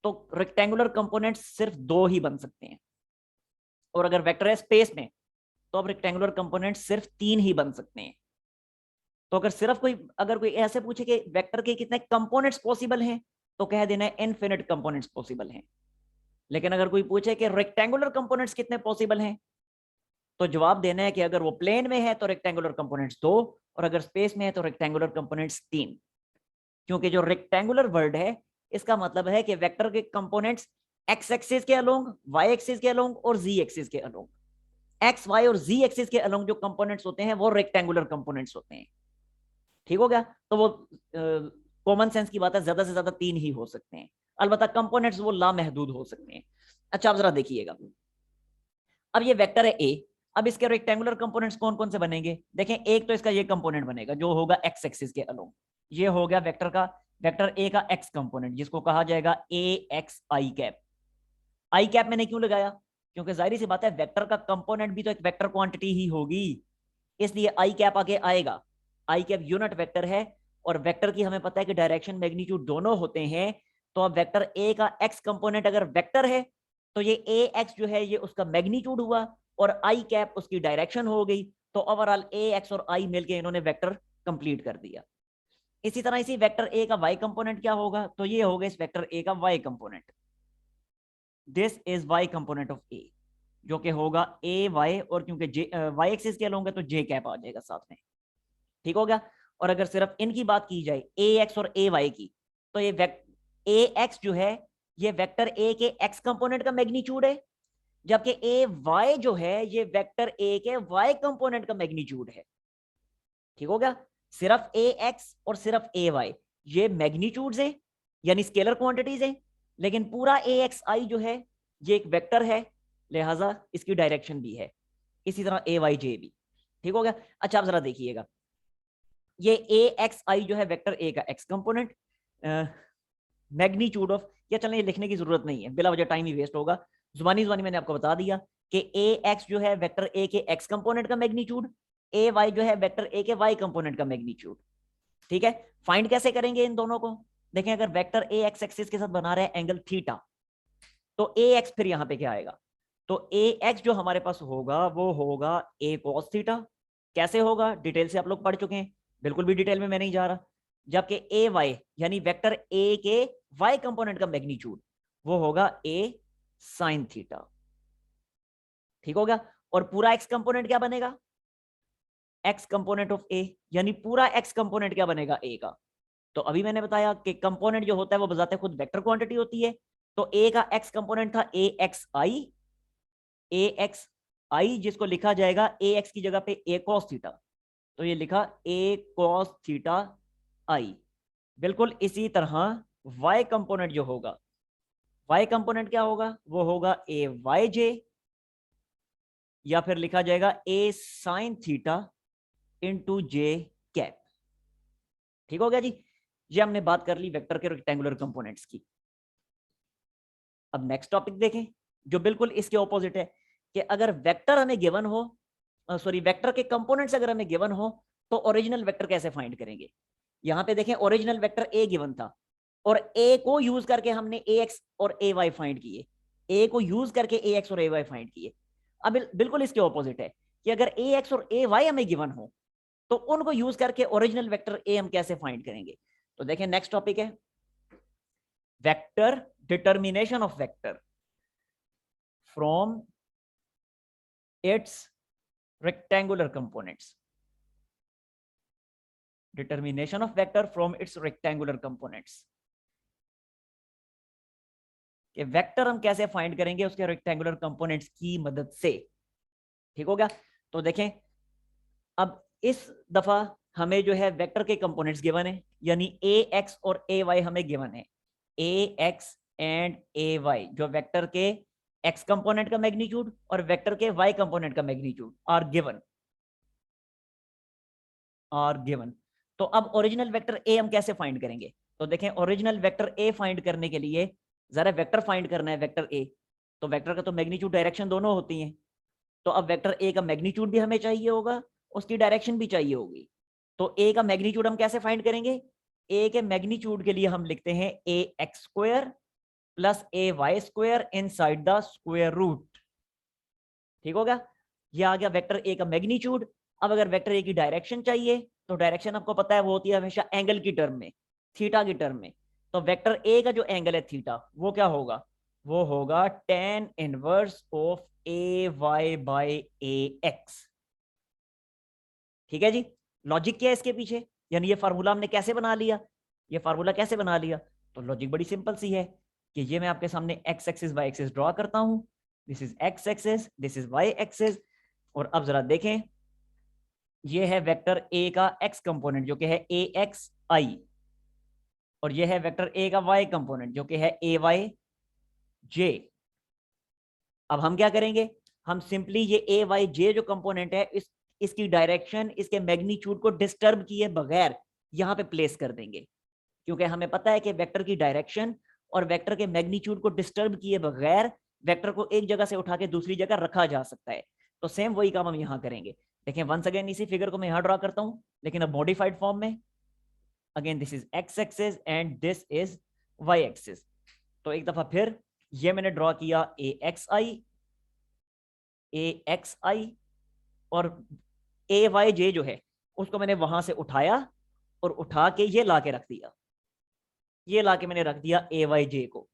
तो रेक्टेंगुलर कंपोनेंट्स सिर्फ 2 ही बन सकते हैं। और अगर वेक्टर है स्पेस में तो अब रेक्टेंगुलर कंपोनेंट्स सिर्फ 3 ही बन सकते हैं। तो अगर सिर्फ अगर कोई ऐसे पूछे कि वेक्टर के कितने कंपोनेंट्स पॉसिबल हैं, तो कह देना है इनफिनिट कंपोनेंट्स पॉसिबल हैं। लेकिन अगर कोई पूछे कि रेक्टेंगुलर कंपोनेंट्स कितने पॉसिबल हैं, तो जवाब देना है कि अगर वो प्लेन में है तो रेक्टेंगुलर कंपोनेंट्स 2, और अगर स्पेस में है तो रेक्टेंगुलर कंपोनेंट्स 3। क्योंकि जो रेक्टेंगुलर वर्ड है, इसका मतलब है कि वेक्टर के कंपोनेंट्स एक्स एक्सिस के अलोंग, वाई एक्सिस के अलोंग और जी एक्सिस के अलोंग। एक्स वाई और जी एक्सिस के अलोंग जो कंपोनेंट्स होते हैं वो रेक्टेंगुलर कंपोनेंट्स होते हैं। ठीक हो गया? तो वो कॉमन सेंस की बात है, ज्यादा से ज्यादा 3 ही हो सकते हैं, अलबत्ता कंपोनेंट्स वो लामहदूद हो सकते हैं। अच्छा, आप जरा देखिएगा, अब ये वेक्टर है ए, अब इसके रेक्टेंगुलर कंपोनेंट्स कौन कौन से बनेंगे? देखें, एक तो इसका ये कंपोनेंट बनेगा जो होगा एक्स एक्सिस के अलोंग, ये हो गया वेक्टर का, वेक्टर ए का एक्स कंपोनेंट, जिसको कहा जाएगा ए एक्स आई कैप। आई कैप मैंने क्यों लगाया? क्योंकि जाहिर सी बात है वेक्टर का कंपोनेंट भी तो एक वेक्टर क्वांटिटी ही होगी, इसलिए आई कैप आगे आएगा। आई कैप यूनिट वेक्टर है, और वेक्टर की हमें पता है कि डायरेक्शन मैग्नीट्यूड दोनों होते हैं। तो अब वेक्टर ए का एक्स कंपोनेंट अगर वेक्टर है, तो ये ए एक्स जो है ये उसका मैग्नीट्यूड हुआ, और आई कैप उसकी डायरेक्शन हो गई। तो ओवरऑल ए एक्स और आई मिलके इन्होंने वेक्टर कंप्लीट कर दिया। इसी तरह इसी वेक्टर ए का वाई कंपोनेंट क्या होगा? तो ये होगा इस वेक्टर ए का Y component, this is Y component of A, जो कि होगा ए वाई, और क्योंकि जे वाई एक्सिस के होंगे तो जे कैप आ जाएगा साथ में। ठीक हो गया? और अगर सिर्फ इनकी बात की जाए, ए एक्स और ए वाई की, तो ये ए एक्स जो है ये वेक्टर ए के एक्स कंपोनेंट का मैग्नीट्यूड है, जबकि ए वाई जो है ये वेक्टर ए के वाई कंपोनेंट का मैग्नीट्यूड है। ठीक हो गया? सिर्फ ए एक्स और सिर्फ ए वाई ये मैग्नीट्यूड्स हैं, यानी स्केलर क्वांटिटीज हैं, लेकिन पूरा ए एक्स आई जो है ये एक वेक्टर है, लिहाजा इसकी डायरेक्शन भी है। इसी तरह ए वाई जे भी। ठीक हो गया? अच्छा, आप जरा देखिएगा, ये ए एक्स आई जो है वेक्टर ए का एक्स कंपोनेंट, मैग्नीट्यूड ऑफ, या चलें ये लिखने की जरूरत नहीं है, बिला वजह टाइम ही वेस्ट होगा, जुबानी जुबानी मैंने आपको बता दिया कि ए एक्स जो है वेक्टर ए के एक्स कंपोनेंट का मैग्नीट्यूड, ए वाई जो है वेक्टर ए के वाई कंपोनेंट का मैग्नीट्यूड। ठीक है? फाइंड कैसे करेंगे इन दोनों को? देखें, अगर वेक्टर ए एक्स एक्सिस के साथ बना रहे हैं एंगल थीटा, तो ए एक्स फिर यहां पे क्या आएगा? तो ए एक्स जो हमारे पास होगा वो होगा ए कॉस थीटा। कैसे होगा डिटेल से आप लोग पढ़ चुके हैं, बिल्कुल भी डिटेल में मैं नहीं जा रहा। जबकि ए वाई यानी वेक्टर ए के वाई कंपोनेंट का मैग्नीट्यूड वो होगा ए साइन थीटा। ठीक हो गया? और पूरा एक्स कंपोनेंट क्या बनेगा? एक्स कंपोनेंट ऑफ ए, यानी पूरा एक्स कंपोनेंट क्या बनेगा? ए का। तो अभी मैंने बताया कि कंपोनेंट जो होता है वो बजाते खुद वेक्टर क्वांटिटी होती है। तो ए का एक्स कंपोनेंट था ए एक्स आई, ए एक्स आई जिसको लिखा जाएगा ए एक्स की जगह पे ए कॉस थीटा, तो ये लिखा ए कॉस थीटा आई। बिल्कुल इसी तरह वाई कंपोनेंट जो होगा, वाई कंपोनेंट क्या होगा? वो होगा ए वाई जे, या फिर लिखा जाएगा ए साइन थीटा इंटू जे कैप। ठीक हो गया जी? ये हमने बात कर ली वेक्टर के रेक्टेंगुलर कंपोनेंट्स की। अब नेक्स्ट टॉपिक देखें जो बिल्कुल इसके ऑपोजिट है, कि अगर वेक्टर हमें गिवन हो, सॉरी वेक्टर के कंपोनेंट्स अगर हमें गिवन हो, तो ओरिजिनल वेक्टर कैसे फाइंड करेंगे? यहां पे देखें, ओरिजिनल वेक्टर ए गिवन था, और ए को यूज करके हमने ए एक्स और ए वाई फाइंड किए, ए को यूज करके ए एक्स और ए वाई फाइंड किए। अब बिल्कुल इसके ऑपोजिट है कि अगर ए एक्स और ए वाई हमें गिवन हो तो उनको यूज करके ओरिजिनल वेक्टर ए हम कैसे फाइंड करेंगे। तो देखें नेक्स्ट टॉपिक है vector determination of vector from its rectangular components. Determination of vector from its rectangular components, कि वेक्टर हम कैसे फाइंड करेंगे उसके रेक्टेंगुलर कंपोनेंट्स की मदद से। ठीक हो गया। तो देखें अब इस दफा हमें जो है वेक्टर के कंपोनेंट्स गिवन है, यानी ए एक्स और ए वाई हमें गिवन है। A x and A Y जो वेक्टर के एक्स कंपोनेंट का मैग्नीट्यूड और वेक्टर के वाई कंपोनेंट का मैग्नीट्यूड आर गिवन। तो अब ओरिजिनल वेक्टर ए हम कैसे फाइंड करेंगे। तो देखें ओरिजिनल वेक्टर ए फाइंड करने के लिए जरा वेक्टर फाइंड करना है वेक्टर ए। तो वेक्टर का तो मैग्नीट्यूड डायरेक्शन दोनों होती हैं, तो अब वेक्टर ए का मैग्नीट्यूड भी हमें चाहिए होगा, उसकी डायरेक्शन भी चाहिए होगी। तो ए का मैग्नीट्यूड हम कैसे फाइंड करेंगे। ए के मैग्नीट्यूड के लिए हम लिखते हैं A X square plus A Y square inside the square root. ठीक हो गया, ये आ गया वेक्टर ए का मैग्नीट्यूड। अब अगर वेक्टर ए की डायरेक्शन चाहिए तो डायरेक्शन आपको पता है वो होती है हमेशा एंगल की टर्म में, थीटा की टर्म में। तो वेक्टर ए का जो एंगल है थीटा वो क्या होगा, वो होगा tan inverse of A Y by A X. ठीक है जी, लॉजिक क्या है इसके पीछे, यानी ये फार्मूला हमने कैसे बना लिया। ये फार्मूला कैसे बना लिया, तो लॉजिक बड़ी सिंपल सी है कि ये मैं आपके सामने X axis Y axis draw करता हूं। This is X axis, this is Y axis. और अब जरा देखें ये है वेक्टर ए का एक्स कंपोनेंट जो कि है ए एक्स आई, और ये है वेक्टर ए का वाई कंपोनेंट जो कि है ए वाई जे। अब हम क्या करेंगे, हम सिंपली ये ए वाई जे जो कंपोनेंट है इसकी डायरेक्शन इसके मैग्नीट्यूड को डिस्टर्ब किए बगैर यहां पे प्लेस कर देंगे, क्योंकि हमें पता है कि वेक्टर की डायरेक्शन और वेक्टर के मैग्नीट्यूड को डिस्टर्ब किए बगैर वेक्टर को एक जगह से उठा के दूसरी जगह रखा जा सकता है। तो सेम वही काम हम यहां करेंगे। देखें वंस अगेन इसी फिगर को मैं यहां ड्रॉ करता हूं, लेकिन अब मॉडिफाइड फॉर्म में। Again this is X axis and this is Y axis. तो एक दफा फिर ये मैंने ड्रॉ किया ए एक्स आई और ए वाई जे जो है उसको मैंने वहां से उठाया और उठा के ये ला के रख दिया। ये ला के मैंने रख दिया ए वाई जे को,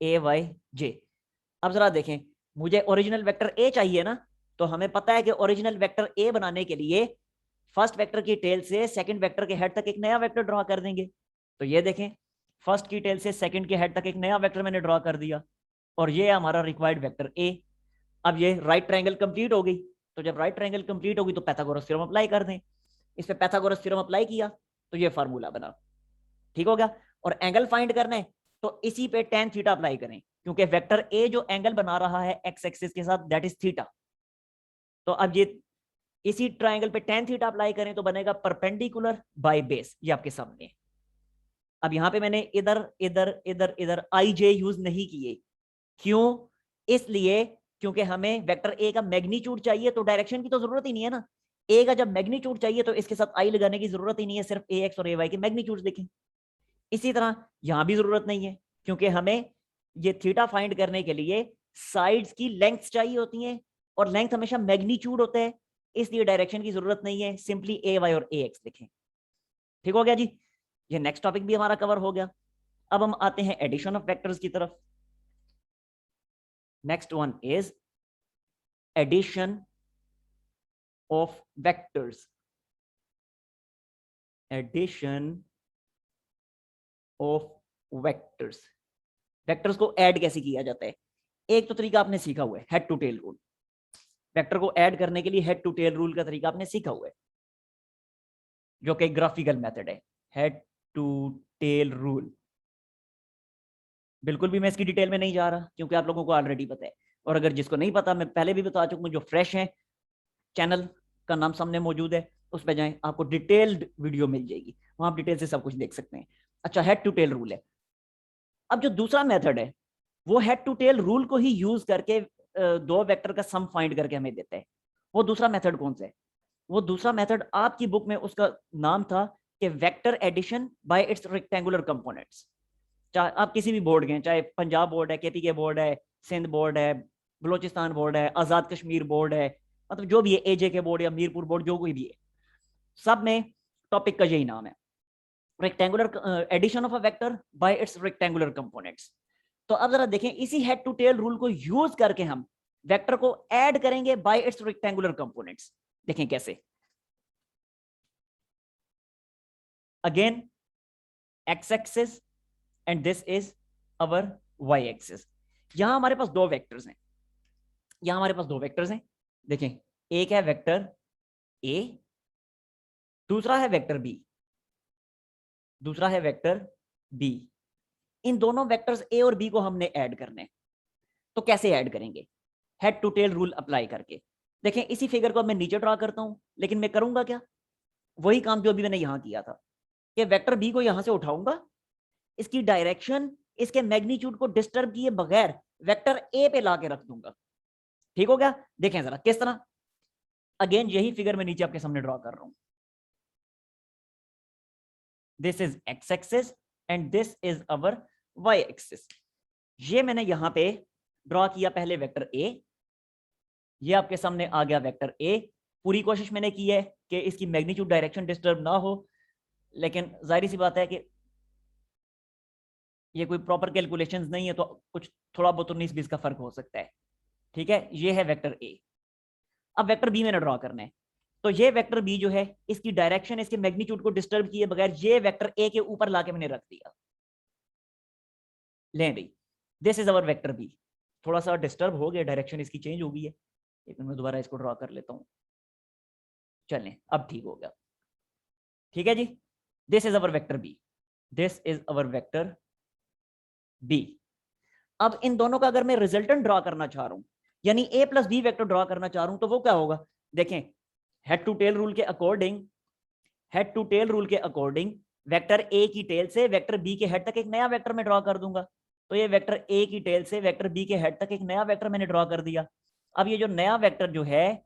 ए वाई जे। अब जरा देखें मुझे ओरिजिनल वेक्टर ए चाहिए ना, तो हमें पता है कि ओरिजिनल वेक्टर ए बनाने के लिए फर्स्ट वेक्टर की टेल से सेकंड वेक्टर के हेड तक एक नया वेक्टर ड्रॉ कर देंगे। तो ये देखें फर्स्ट की टेल से सेकंड के हेड तक एक नया वेक्टर मैंने ड्रॉ कर दिया, और ये हमारा रिक्वायर्ड वेक्टर ए। अब ये राइट ट्रायंगल कंप्लीट हो गई, तो जब राइट ट्रायंगल कंप्लीट होगी तो पाइथागोरस थ्योरम अप्लाई कर दें। इस पे पाइथागोरस थ्योरम अप्लाई किया तो ये फार्मूला बना। ठीक हो गया। और एंगल फाइंड करना है तो इसी पे tan थीटा अप्लाई करें, क्योंकि वेक्टर ए जो एंगल बना रहा है एक्स एक्सिस के साथ दैट इज थीटा। तो अब ये इसी ट्रायंगल पे tan थीटा अप्लाई करें तो बनेगा परपेंडिकुलर बाय बेस, ये आपके सामने है। अब यहां पे मैंने इधर इधर इधर इधर आई जे यूज नहीं किए, क्यों, इसलिए क्योंकि हमें वेक्टर ए का मैग्नीट्यूड चाहिए तो डायरेक्शन की तो जरूरत ही नहीं है ना। ए का जब मैग्नीट्यूड चाहिए तो इसके साथ आई लगाने की जरूरत ही नहीं है, सिर्फ ए एक्स और ए वाई के मैग्नीट्यूड देखें। इसी तरह यहां भी जरूरत नहीं है, क्योंकि हमें ये थीटा फाइंड करने के लिए साइड्स की लेंथ चाहिए होती है, और लेंथ हमेशा मैग्नीट्यूड होता है, इसलिए डायरेक्शन की जरूरत नहीं है, सिंपली ए वाई और ए एक्स लिखें। ठीक हो गया जी, ये नेक्स्ट टॉपिक भी हमारा कवर हो गया। अब हम आते हैं एडिशन ऑफ वेक्टर्स की तरफ। Next one is addition of vectors. Addition of vectors, vectors को ऐड कैसे किया जाता है। एक तो तरीका आपने सीखा हुआ है head to tail rule. Vector को ऐड करने के लिए हेड टू टेल रूल का तरीका आपने सीखा हुआ है, जो कि ग्राफिकल मेथड है, हेड टू टेल रूल। बिल्कुल भी मैं इसकी डिटेल में नहीं जा रहा, क्योंकि आप लोगों को ऑलरेडी पता है। और अगर जिसको नहीं पता, मैं पहले भी बता चुका हूं, जो फ्रेश है चैनल का नाम सामने मौजूद है, उस पर जाएं, आपको डिटेल्ड वीडियो मिल जाएगी, वहां आप डिटेल से सब कुछ देख सकते हैं। अच्छा, हेड टू टेल रूल है। अब जो दूसरा मेथड है वो हेड टू टेल रूल को ही यूज करके दो वेक्टर का सम फाइंड करके हमें देता है। वो दूसरा मेथड कौन सा है, वो दूसरा मेथड आपकी बुक में उसका नाम था कि vector addition by its rectangular components. चाहे आप किसी भी बोर्ड के, चाहे पंजाब बोर्ड है, केपी के बोर्ड है, सिंध बोर्ड है, बलोचिस्तान बोर्ड है, आजाद कश्मीर बोर्ड है, मतलब जो भी है, एजे के बोर्ड या मीरपुर बोर्ड, जो कोई भी है, सब में टॉपिक का यही नाम है, rectangular addition of a vector by its rectangular components. तो अब जरा देखें, इसी हेड टू टेल रूल को यूज करके हम वेक्टर को ऐड करेंगे बाय इट्स रेक्टेंगुलर कंपोनेंट्स। देखें कैसे। Again X axis and this is our Y axis. यहां हमारे पास दो वेक्टर्स हैं, यहां हमारे पास दो वेक्टर्स हैं। देखें, एक है वेक्टर ए, दूसरा है वेक्टर बी, दूसरा है वेक्टर बी। इन दोनों वेक्टर्स ए और बी को हमने ऐड करने। तो कैसे ऐड करेंगे? Head to tail rule apply करके। देखें, इसी फिगर को मैं नीचे ड्रॉ करता हूं, लेकिन मैं करूंगा क्या? वही काम जो अभी मैंने यहां किया था, कि वेक्टर बी को यहां से उठाऊंगा, इसकी डायरेक्शन इसके मैग्नीट्यूड को डिस्टर्ब किए बगैर वेक्टर ए पे लाके रख दूंगा। ठीक हो गया? देखें जरा किस तरह। अगेन यही फिगर मैं नीचे आपके सामने ड्रॉ कर रहा हूं। This is X axis and this is our Y axis. ये मैंने यहां पे ड्रॉ किया पहले वेक्टर ए, ये आपके सामने आ गया वेक्टर ए। पूरी कोशिश मैंने की है कि इसकी मैग्नीट्यूड डायरेक्शन डिस्टर्ब ना हो, लेकिन जाहिर सी बात है कि ये कोई प्रॉपर कैलकुलेशंस नहीं है, तो कुछ थोड़ा बहुत 19-20 का फर्क हो सकता है। ठीक है, ये है वेक्टर ए। अब वेक्टर बी मैंने ड्रॉ करना है, तो ये वेक्टर बी जो है, इसकी डायरेक्शन इसके मैग्नीट्यूड को डिस्टर्ब किए बगैर ये वेक्टर ए के ऊपर लाके मैंने रख दिया। ले भाई, this is our vector B. थोड़ा सा डिस्टर्ब हो गया, डायरेक्शन इसकी चेंज हो गई है, लेकिन मैं दोबारा इसको ड्रॉ कर लेता हूं। चलें, अब ठीक हो गया। ठीक है जी, this is our vector B, this is our vector B. अब इन दोनों का अगर मैं रिजल्टेंट ड्रॉ करना चाह रहा हूं, यानी A plus B vector draw करना चाह रहा हूं, तो वो क्या होगा? देखें, हेड टू टेल रूल के according, head to tail rule के अकॉर्डिंग वेक्टर ए की टेल से वेक्टर बी के हेड तक एक नया वेक्टर मैं ड्रॉ कर दूंगा। तो ये वेक्टर ए की टेल से वेक्टर बी के हेड तक एक नया वेक्टर मैंने ड्रॉ कर दिया। अब ये जो नया वेक्टर जो है,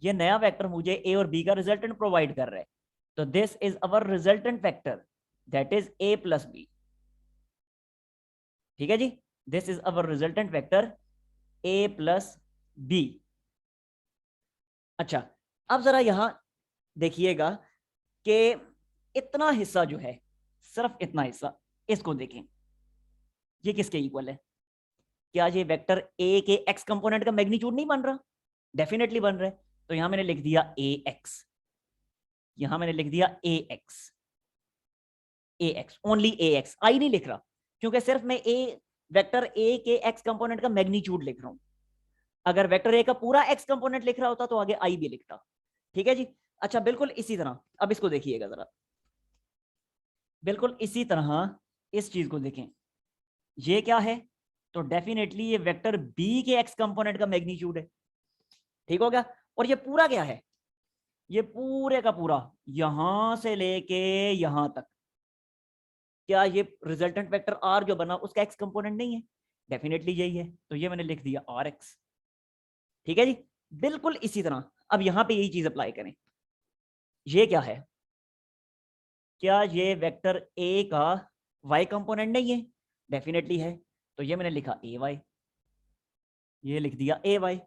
ये नया वेक्टर मुझे ए और बी का रिजल्टेंट प्रोवाइड कर रहा है। तो this is our resultant vector, that is A plus B. ठीक है जी, this is our resultant vector A plus B. अच्छा, अब जरा यहां देखिएगा कि इतना हिस्सा जो है, सिर्फ इतना हिस्सा, इसको देखें, ये किसके इक्वल है? क्या ये वेक्टर ए के एक्स कंपोनेंट का मैग्नीट्यूड नहीं बन रहा? डेफिनेटली बन रहा है। तो यहां मैंने लिख दिया ए एक्स, यहां मैंने लिख दिया ए एक्स, ए एक्स, ओनली ए एक्स, आई नहीं लिख रहा, क्योंकि सिर्फ मैं ए वेक्टर ए के एक्स कंपोनेंट का मैग्नीट्यूड लिख रहा हूं। अगर वेक्टर ए का पूरा एक्स कंपोनेंट लिख रहा होता तो आगे आई भी लिखता। ठीक है जी। अच्छा, बिल्कुल इसी तरह अब इसको देखिएगा जरा, बिल्कुल इसी तरह इस चीज को देखें, ये क्या है? तो डेफिनेटली ये वेक्टर बी के एक्स कंपोनेंट का मैग्नीट्यूड है। ठीक हो गया? और ये पूरा क्या है? ये पूरे का पूरा यहां से लेके यहां तक, क्या ये रिजल्टेंट वेक्टर आर जो बना उसका एक्स कंपोनेंट नहीं है? डेफिनेटली यही है, तो ये मैंने लिख दिया आर एक्स। ठीक है जी, बिल्कुल इसी तरह अब यहां पे यही चीज अप्लाई करें। ये क्या है? क्या ये वेक्टर ए का वाई कंपोनेंट नहीं है? डेफिनेटली है, तो ये मैंने लिखा ए वाई, ये लिख दिया ए वाई।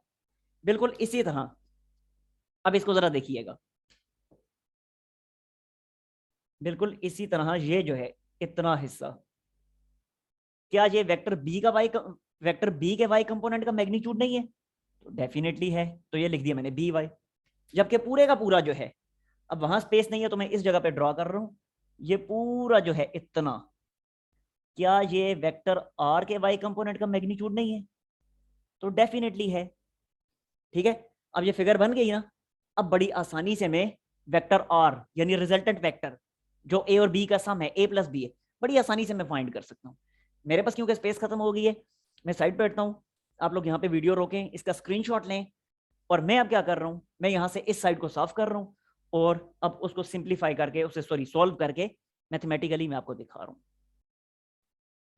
बिल्कुल इसी तरह अब इसको जरा देखिएगा, बिल्कुल इसी तरह ये जो है इतना हिस्सा, क्या ये वेक्टर बी का वाई, वेक्टर बी के वाई कंपोनेंट का मैग्नीट्यूड नहीं है? तो डेफिनेटली है, तो ये लिख दिया मैंने बी वाई। जबकि पूरे का पूरा जो है, अब वहां स्पेस नहीं है तो मैं इस जगह पे ड्रॉ कर रहा हूं, ये पूरा जो है इतना, क्या ये वेक्टर आर के वाई कंपोनेंट का मैग्नीट्यूड नहीं है? तो डेफिनेटली है। ठीक है, अब ये फिगर बन गई ना। अब बड़ी आसानी से मैं वेक्टर आर यानी रिजल्टेंट वेक्टर जो ए और बी का सम है, ए प्लस बी है, बड़ी आसानी से मैं फाइंड कर सकता हूँ। मेरे पास क्योंकि स्पेस खत्म हो गई है, मैं साइड पे बैठता हूँ, आप लोग यहाँ पे वीडियो रोकें, इसका स्क्रीनशॉट लें, और मैं अब क्या कर रहा हूँ, मैं यहाँ से इस साइड को साफ कर रहा हूँ और अब उसको सिंप्लीफाई करके, उसे सॉरी सॉल्व करके मैथमेटिकली मैं आपको दिखा रहा हूँ।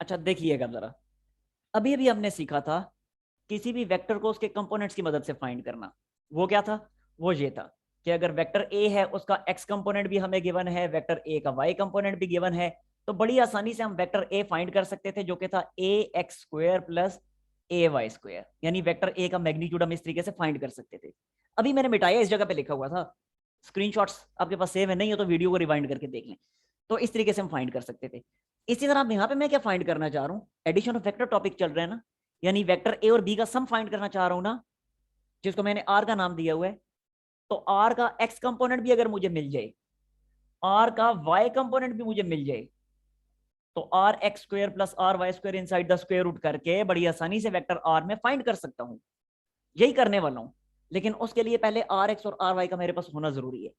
अच्छा देखिएगा जरा, अभी अभी हमने सीखा था किसी भी वेक्टर को उसके कंपोनेंट्स की मदद से फाइंड करना। वो क्या था? वो ये था कि अगर वेक्टर ए है, उसका एक्स कंपोनेंट भी हमें गिवन है, वेक्टर ए का वाई कंपोनेंट भी गिवन है, तो बड़ी आसानी से हम वेक्टर ए फाइंड कर सकते थे, जो कि था ए X square plus A Y square, यानी वेक्टर ए का मैग्नीट्यूड हम इस तरीके से फाइंड कर सकते थे। अभी मैंने मिटाया, इस जगह पे लिखा हुआ था, स्क्रीनशॉट्स आपके पास सेव है, नहीं है तो वीडियो को रिवाइंड करके देख लें। तो इस तरीके से हम फाइंड कर सकते थे। इसी तरह यहाँ पे मैं क्या फाइंड करना चाह रहा हूँ, एडिशन ऑफ वेक्टर टॉपिक चल रहा है ना, यानी वेक्टर ए और बी का सम फाइंड करना चाह रहा हूँ ना, जिसको मैंने आर का नाम दिया हुआ है। तो आर का एक्स कंपोनेंट भी अगर मुझे मिल जाए, आर का वाई कंपोनेंट भी मुझे मिल जाए, तो R X square plus R Y square inside the square root करके बड़ी आसानी से वेक्टर आर में फाइंड कर सकता हूं। यही करने वाला हूं, लेकिन उसके लिए पहले आर एक्स और आर वाई का मेरे पास होना जरूरी है।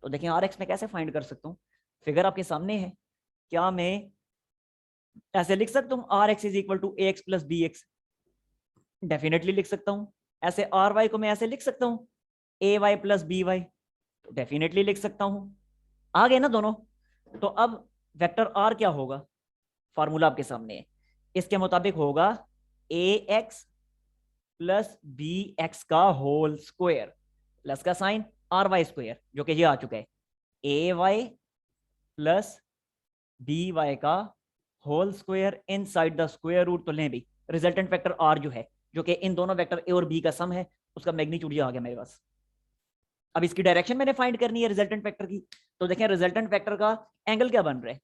तो देखिए आर एक्स में कैसे फाइंड कर सकता हूँ, फिगर आपके सामने है। क्या मैं ऐसे लिख सकता हूँ R X is equal to A X plus B X? Definitely लिख सकता हूँ। ऐसे आर वाई को मैं ऐसे लिख सकता हूँ ए वाई प्लस बी वाई? तो डेफिनेटली लिख सकता हूँ। आ गए ना दोनों? तो अब वेक्टर आर क्या होगा, फॉर्मूला आपके सामने है। इसके मुताबिक होगा A X plus B X का होल स्क्वायर, प्लस का साइन आर वाई स्क्वायर, जो कि ये आ चुका है, A Y plus B Y का whole square inside the square root. तो लें भी रिजल्टेंट वेक्टर आर जो है, जो कि इन दोनों वेक्टर ए और बी का सम है, उसका मैग्नीट्यूड ये आ गया मेरे पास। अब इसकी डायरेक्शन मैंने फाइंड करनी है रिजल्टेंट वेक्टर की। तो देखें रिजल्टेंट वेक्टर का एंगल क्या बन रहा है,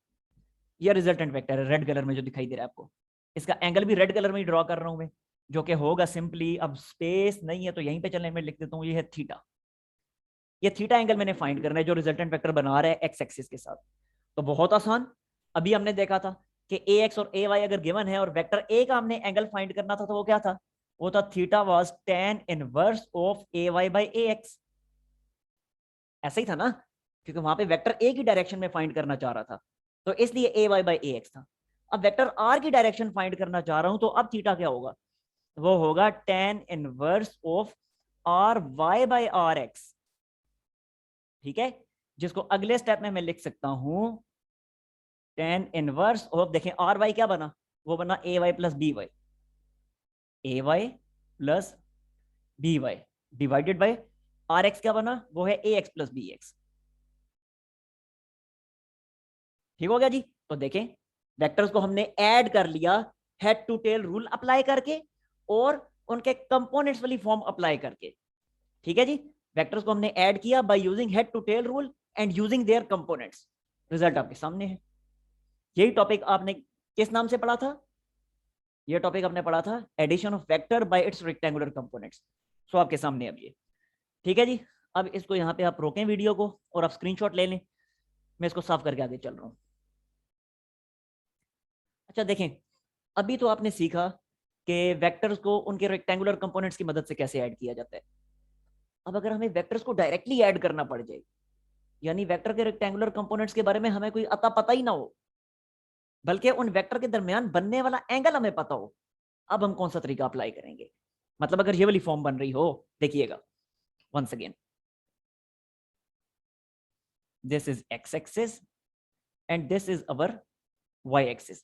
यह रिजल्टेंट वेक्टर है रेड कलर में जो दिखाई दे रहा है आपको, इसका एंगल भी रेड कलर में ही ड्रॉ कर रहा हूं मैं, जो कि होगा सिंपली, अब स्पेस नहीं है तो यहीं पे चलने में लिख देता हूं, ये है थीटा। ये थीटा एंगल मैंने फाइंड करना है जो रिजल्टेंट वेक्टर बना रहा है एक्स एक्सिस के साथ। तो बहुत आसान, अभी हमने देखा था कि ए एक्स और ए वाई अगर गिवन है और वेक्टर ए का हमने एंगल फाइंड करना था, तो वो क्या था, वो था theta was tan inverse of A Y by A X. ऐसा ही था ना, क्योंकि वहां पे वेक्टर ए की डायरेक्शन में फाइंड करना चाह रहा था, तो इसलिए ए वाई बाई ए एक्स था। अब वेक्टर आर की डायरेक्शन फाइंड करना चाह रहा हूं, तो अब थीटा क्या होगा, वो होगा tan inverse of R Y by R X. ठीक है, जिसको अगले स्टेप में मैं लिख सकता हूं tan इनवर्स ऑफ, देखें आर वाई क्या बना, वो बना A Y plus B Y, A Y plus B Y divided by R X क्या बना, वो है A X plus B X. ठीक हो गया जी। तो देखें वेक्टर्स को हमने ऐड कर लिया head to tail rule apply करके और उनके कंपोनेंट्स वाली फॉर्म अप्लाई करके। ठीक है जी, वेक्टर्स को हमने ऐड किया by using head to tail rule and using their components. Result आपके सामने है। यही टॉपिक आपने किस नाम से पढ़ा था, ये टॉपिक आपने पढ़ा था addition of vector by its rectangular components. So आपके सामने अब ये। ठीक है जी, अब इसको यहाँ पे आप रोकें वीडियो को और आप स्क्रीनशॉट ले लें, मैं इसको साफ करके आगे चल रहा हूँ। अच्छा देखें, अभी तो आपने सीखा कि वेक्टर्स को उनके रेक्टेंगुलर कंपोनेंट्स की मदद से कैसे ऐड किया जाता है। अब अगर हमें वेक्टर्स को डायरेक्टली ऐड करना पड़ जाए, यानी वेक्टर के रेक्टेंगुलर कंपोनेंट्स के बारे में हमें कोई अता पता ही ना हो, बल्कि उन वेक्टर के दरमियान बनने वाला एंगल हमें पता हो, अब हम कौन सा तरीका अप्लाई करेंगे। मतलब अगर ये वाली फॉर्म बन रही हो, देखिएगा once again, this is X axis and this is our Y axis,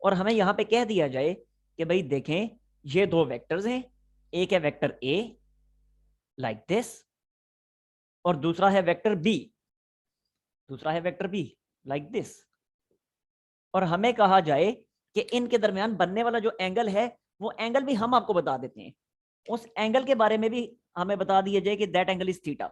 और हमें यहां पे कह दिया जाए कि भाई देखें ये दो वेक्टर्स हैं, एक है वेक्टर ए लाइक दिस और दूसरा है वेक्टर बी, दूसरा है वेक्टर बी लाइक दिस, और हमें कहा जाए कि इनके दरमियान बनने वाला जो एंगल है वो एंगल भी हम आपको बता देते हैं, उस एंगल के बारे में भी हमें बता दिया जाए कि दैट एंगल इज थीटा।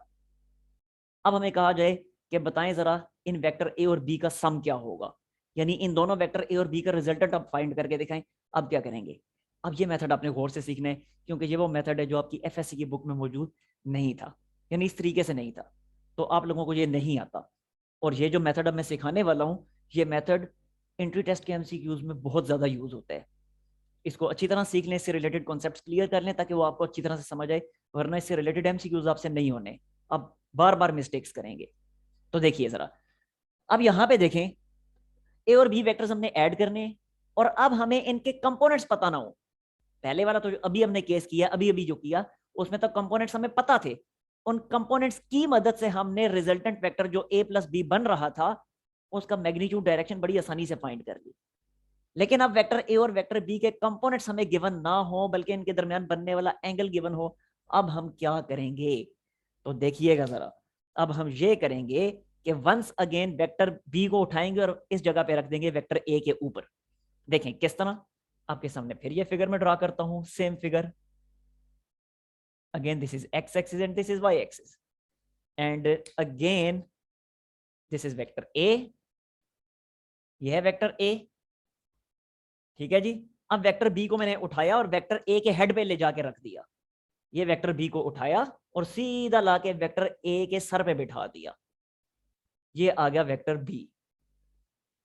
अब हमें कहा जाए कि बताएं जरा इन वेक्टर ए और बी का सम क्या होगा, यानी इन दोनों वेक्टर ए और बी का रिजल्टेंट आप फाइंड करके दिखाएं। अब क्या करेंगे, अब ये मेथड आपने गौर से सीखना है, क्योंकि ये वो मेथड है जो आपकी एफएससी की बुक में मौजूद नहीं था, यानी इस तरीके से नहीं था, तो आप लोगों को ये नहीं आता। और ये जो मेथड अब मैं सिखाने वाला हूँ, ये मेथड एंट्री टेस्ट के एमसीक्यूज में बहुत ज्यादा यूज होता है। इसको अच्छी तरह सीख लें, इससे रिलेटेड कॉन्सेप्ट्स क्लियर कर लें ताकि वो आपको अच्छी तरह से समझ आए, वरना इससे रिलेटेड एमसीक्यूज आपसे नहीं होने, आप बार बार मिस्टेक्स करेंगे। तो देखिए जरा, अब यहां पे देखें ए और बी वेक्टर्स हमने ऐड करने हैं, और अब हमें इनके कंपोनेंट्स पता ना हो। पहले वाला तो अभी हमने केस किया, अभी अभी जो किया उसमें तो कंपोनेंट्स हमें पता थे, उन कंपोनेंट्स की मदद से हमने रिजल्टेंट वेक्टर जो ए प्लस बी बन रहा था उसका मैग्नीट्यूड डायरेक्शन बड़ी आसानी से फाइंड कर ली। लेकिन अब वेक्टर ए और वेक्टर बी के कंपोनेंट्स हमें गिवन ना हो, बल्कि इनके दरमियान बनने वाला एंगल गिवन हो, अब हम क्या करेंगे, तो देखिएगा जरा। अब हम ये करेंगे कि वंस अगेन वेक्टर बी को उठाएंगे और इस जगह पे रख देंगे वेक्टर ए के ऊपर। देखें किस तरह, आपके सामने फिर ये फिगर में ड्रा करता हूं, same figure. Again this is X axis and this is Y axis, and again this is vector A, यह है वेक्टर ए, ठीक है जी। अब वेक्टर बी को मैंने उठाया और वेक्टर ए के हेड पे ले जाके रख दिया। ये वेक्टर बी को उठाया और सीधा लाके वेक्टर ए के सर पे बिठा दिया, ये आ गया वेक्टर बी,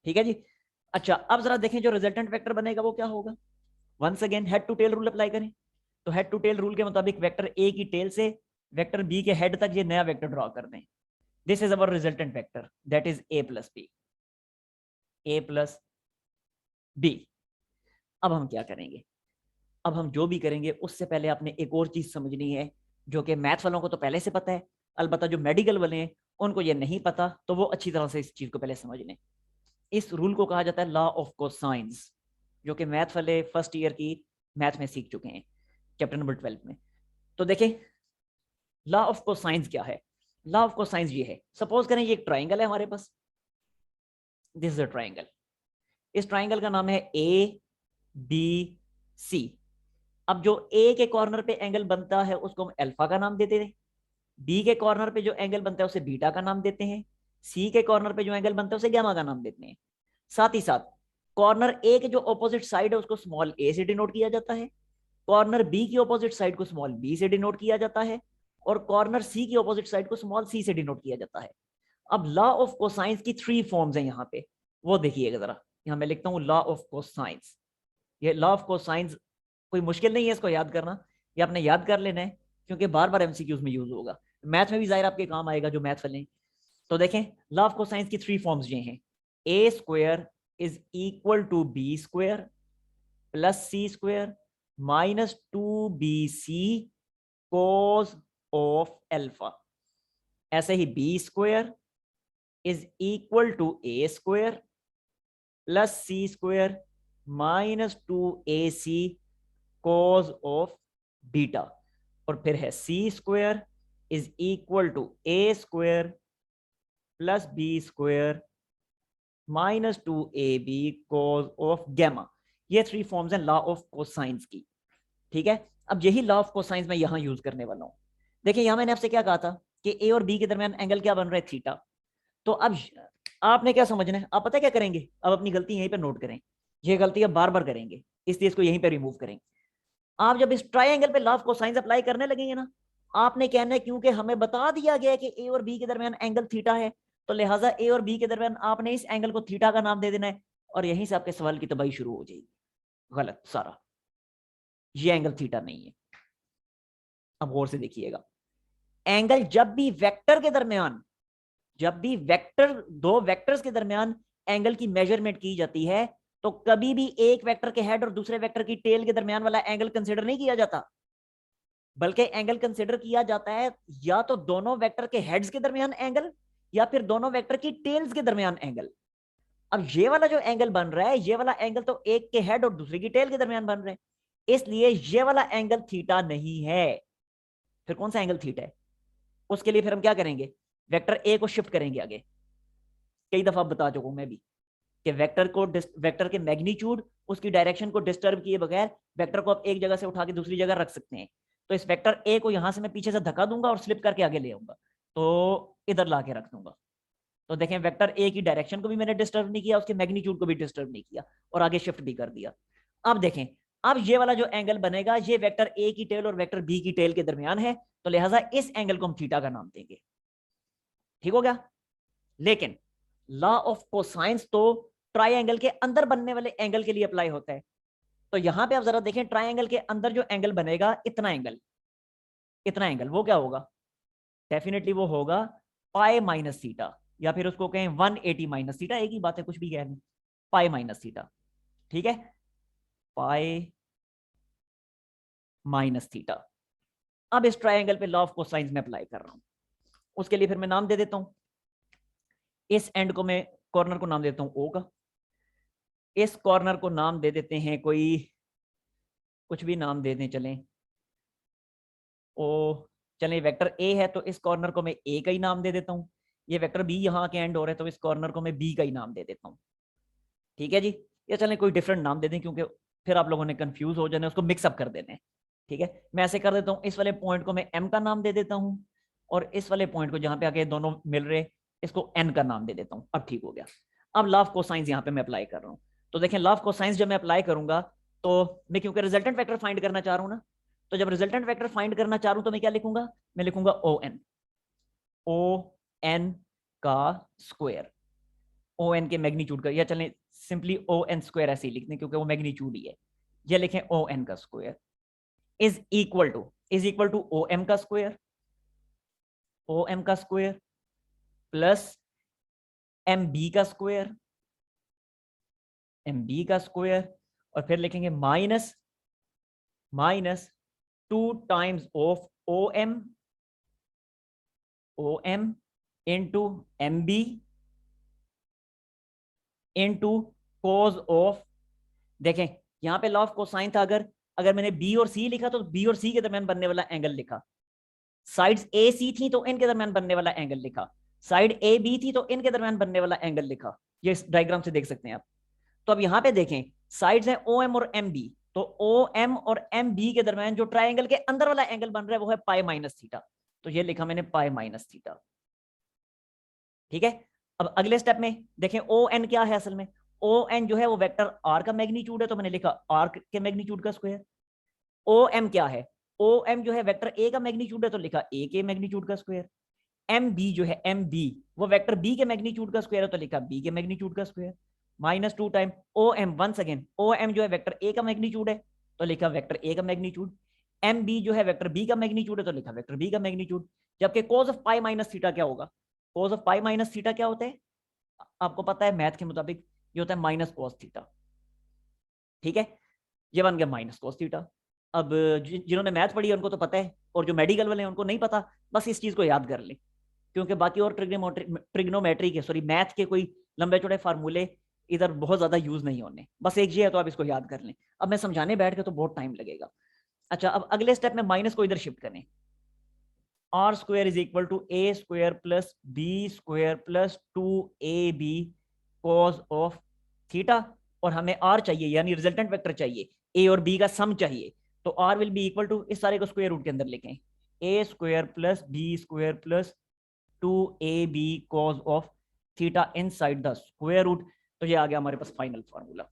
ठीक है जी। अच्छा, अब जरा देखें जो रिजल्टेंट वेक्टर बनेगा वो क्या होगा। Once again head to tail rule apply करें, तो हेड टू टेल रूल के मुताबिक वेक्टर ए की टेल से वेक्टर बी के हेड तक ये नया वेक्टर ड्रॉ कर दें। This is our resultant vector, that is A plus B, A plus B. अब हम क्या करेंगे, अब हम जो भी करेंगे उससे पहले आपने एक और चीज समझनी है, जो कि मैथ वालों को तो पहले से पता है, अलबत्ता जो मेडिकल वाले हैं उनको ये नहीं पता, तो वो अच्छी तरह से इस चीज को पहले समझ लें। इस रूल को कहा जाता है लॉ ऑफ कोसाइंस, जो कि मैथ वाले फर्स्ट ईयर की मैथ में सीख चुके हैं, चैप्टर नंबर 12 में। तो देखें लॉ ऑफ कोसाइंस क्या है। लॉ ऑफ कोसाइंस ये है, सपोज करें ये एक ट्राइंगल है हमारे पास, दिस इज अ ट्राइंगल, इस ट्राइंगल का नाम है ए बी सी। अब जो ए के कॉर्नर पे एंगल बनता है उसको हम अल्फा का नाम देते हैं, बी के कॉर्नर पे जो एंगल बनता है उसे बीटा का नाम देते हैं, सी के कॉर्नर पे जो एंगल बनता है उसे गामा का नाम देते हैं। साथ ही साथ कॉर्नर ए के जो ऑपोजिट साइड है उसको स्मॉल ए से डिनोट किया जाता है, कॉर्नर बी की ऑपोजिट साइड को स्मॉल बी से डिनोट किया जाता है, और कॉर्नर सी की ऑपोजिट साइड को स्मॉल सी से डिनोट किया जाता है। अब लॉ ऑफ कोसाइंस की 3 फॉर्म्स हैं यहाँ पे, वो देखिएगा जरा। यहाँ मैं लिखता हूँ लॉ ऑफ कोसाइंस। ये लॉ ऑफ कोसाइंस कोई मुश्किल नहीं है इसको याद करना, ये आपने याद कर लेना है, क्योंकि बार बार एमसीक्यूज में यूज होगा, मैथ में भी जाहिर आपके काम आएगा जो मैथ वाले। तो देखें लॉ ऑफ कोसाइंस की 3 फॉर्म्स ये हैं, A square is equal to B square plus C square minus 2bc cos of alpha. ऐसे ही B square is equal to A square plus C square minus 2ac cos of beta. और फिर है C square is equal to A square plus B square minus 2ab cos of gamma. ये 3 फॉर्म्स हैं लॉ ऑफ कोसाइंस की, ठीक है। अब यही लॉ ऑफ कोसाइंस मैं यहां यूज करने वाला हूं। देखिए यहां मैंने आपसे क्या कहा था कि ए और बी के दरमियान एंगल क्या बन रहा है, थीटा। तो अब आपने क्या समझना है, आप पता क्या करेंगे, अब अपनी गलती यहीं पे नोट करें, ये गलती अब बार बार करेंगे, इसलिए इसको यहीं पे रिमूव करेंगे। आप जब इस ट्राइंगल पे लॉ ऑफ कोसाइंस अप्लाई करने लगेंगे ना, आपने कहना है क्योंकि हमें बता दिया गया है कि ए और बी के दरमियान एंगल थीटा है, तो लिहाजा ए और बी के दरमियान आपने इस एंगल को थीटा का नाम दे देना है, और यहीं से आपके सवाल की तबाही शुरू हो जाएगी। गलत सारा, ये एंगल थीटा नहीं है। अब गौर से देखिएगा, एंगल जब भी वेक्टर के दरमियान, जब भी वेक्टर, दो वेक्टर्स के दरमियान एंगल की मेजरमेंट की जाती है, तो कभी भी एक वेक्टर के हेड और दूसरे वेक्टर की टेल के दरमियान वाला एंगल कंसीडर नहीं किया जाता, बल्कि एंगल कंसीडर किया जाता है या तो दोनों वेक्टर के हेड्स के दरमियान एंगल, या फिर दोनों वेक्टर की टेल्स के दरमियान एंगल। अब ये वाला जो एंगल बन रहा है, ये वाला एंगल तो एक के हेड और दूसरे की टेल के दरमियान बन रहे हैं, इसलिए ये वाला एंगल थीटा नहीं है। फिर कौन सा एंगल थीटा है, उसके लिए फिर हम क्या करेंगे, वेक्टर ए को शिफ्ट करेंगे आगे। कई दफा बता चुका हूं मैं भी कि वेक्टर को, वेक्टर के मैग्नीट्यूड, उसकी डायरेक्शन को डिस्टर्ब किए बगैर वेक्टर को आप एक जगह से उठा के दूसरी जगह रख सकते हैं। तो इस वेक्टर ए को यहां से मैं पीछे से धक्का दूंगा और स्लिप करके आगे ले आऊंगा, तो इधर ला के रख दूंगा। तो देखें वेक्टर ए की डायरेक्शन को भी मैंने डिस्टर्ब नहीं किया, उसके मैग्नीट्यूड को भी डिस्टर्ब नहीं किया, और आगे शिफ्ट भी कर दिया। अब देखें, अब ये वाला जो एंगल बनेगा, ये वेक्टर ए की टेल और वेक्टर बी की टेल के दरमियान है, तो लिहाजा इस एंगल को हम थीटा का नाम देंगे। ठीक हो गया। लेकिन लॉ ऑफ कोसाइंस तो ट्राइंगल के अंदर बनने वाले एंगल के लिए अप्लाई होता है। तो यहां पे आप जरा देखें, ट्राइंगल के अंदर जो एंगल बनेगा, इतना एंगल, इतना एंगल, वो क्या होगा, डेफिनेटली वो होगा पाई माइनस थीटा, या फिर उसको कहें 180 माइनस थीटा, एक ही बात है, कुछ भी कह दें, पाई माइनस थीटा। ठीक है, पाई माइनस थीटा। अब इस ट्राइंगल पे लॉ ऑफ कोसाइंस में अप्लाई कर रहा हूं, उसके लिए फिर मैं नाम दे देता हूं, इस एंड को मैं, कॉर्नर को नाम देता हूं ओ का, इस कॉर्नर को नाम दे देते हैं कोई, कुछ भी नाम दे दें, चलें ओ, चलें वेक्टर ए है तो इस कॉर्नर को मैं ए का ही नाम दे देता हूं, ये वेक्टर बी यहाँ के एंड हो रहा है तो इस कॉर्नर को मैं बी का ही नाम दे देता हूं। ठीक है जी, या चलें कोई डिफरेंट नाम दे दें, क्योंकि फिर आप लोगों ने कंफ्यूज हो जाना, उसको मिक्सअप कर देना है। ठीक है, मैं ऐसे कर देता हूँ, इस वाले पॉइंट को मैं m का नाम दे देता हूँ, और इस वाले पॉइंट को जहां पे आके दोनों मिल रहे, इसको n का नाम दे देता हूँ। अब ठीक हो गया। अब लॉ ऑफ कोसाइंस यहाँ पे मैं अप्लाई कर रहा हूँ। तो देखें, लॉ ऑफ कोसाइंस जब मैं अप्लाई करूंगा, तो मैं क्योंकि रिजल्टेंट वेक्टर फाइंड करना चाह रहा हूँ ना, तो जब रिजल्टेंट वेक्टर फाइंड करना चाह रहा हूँ तो मैं क्या लिखूंगा, मैं लिखूंगा ओ एन का स्क्वायर, ओ एन के मैग्नीट्यूड का, या चलें सिंपली ओ एन स्क्वायर ऐसे ही लिखते हैं क्योंकि वो मैग्नीट्यूड ही है। ये लिखें ओ एन का square is equal to O M का स्क्वायर, ओ एम का स्क्वायर प्लस एम बी का स्क्वायर, एम बी का स्क्वायर, और फिर लिखेंगे minus 2 times of O M into M B into cos of, देखें यहां पे लॉ ऑफ कोसाइन था, अगर अगर मैंने बी और सी लिखा तो बी और सी के दरमियान बनने वाला एंगल लिखा, साइड्स ए सी थी तो इनके दरमियान बनने वाला एंगल लिखा, साइड ए बी थी तो इनके दरमियान बनने वाला एंगल लिखा। ये इस डायग्राम से देख सकते हैं आप। तो अब यहां पे देखें, साइड्स हैं ओ एम और एम बी, तो ओ एम और एम बी के दरमियान जो ट्राइंगल के अंदर वाला एंगल बन रहा है वो है पाई माइनस थीटा, तो ये लिखा मैंने पाई माइनस थीटा। ठीक है, अब अगले स्टेप में देखें, ओ एन क्या है असल में, ओ एन जो है वो वेक्टर आर का मैग्नीट्यूड है, तो मैंने लिखा आर के मैग्नीट्यूड का स्क्वायर। ओ एम क्या है, ओ एम जो है वेक्टर ए का मैग्नीट्यूड है, तो लिखा ए के मैग्नीट्यूड का स्क्वायर। एम बी जो है, एम बी वो वेक्टर बी के मैग्नीट्यूड का स्क्वायर है, तो लिखा बी के मैग्नीट्यूड का square. Minus 2 time O M, once again O M जो है वेक्टर ए का मैग्नीट्यूड है, तो लिखा वेक्टर ए का मैग्नीट्यूड। एम बी जो है वेक्टर बी का मैग्नीट्यूड है, तो लिखा वेक्टर बी का मैग्नीट्यूड। जबकि cos of pi minus theta क्या होगा, cos of pi minus theta क्या होता है, आपको पता है मैथ के मुताबिक ये होता है माइनस कोस थीटा। ठीक है, ये बन गया माइनस कोस थीटा। अब जिन्होंने मैथ पढ़ी है उनको तो पता है, और जो मेडिकल वाले हैं उनको नहीं पता, बस इस चीज को याद कर लें, क्योंकि बाकी और ट्रिग्नोमेट्री के, सॉरी मैथ के कोई लंबे चौड़े फार्मूले इधर बहुत ज्यादा यूज नहीं होने, बस एक ये है, तो आप इसको याद कर लें। अब मैं समझाने बैठ के तो बहुत टाइम लगेगा। अच्छा, अब अगले स्टेप में माइनस को इधर शिफ्ट करें, R square is equal to A square plus B square plus 2ab cos of theta, और हमें आर चाहिए यानी रिजल्टेंट वेक्टर चाहिए, ए और बी का सम चाहिए, तो R will be equal to, इस सारे को स्क्वायर रूट के अंदर लिखें, A square plus B square plus 2ab cos of theta inside the square root. तो ये आ गया हमारे पास फाइनल फार्मूला।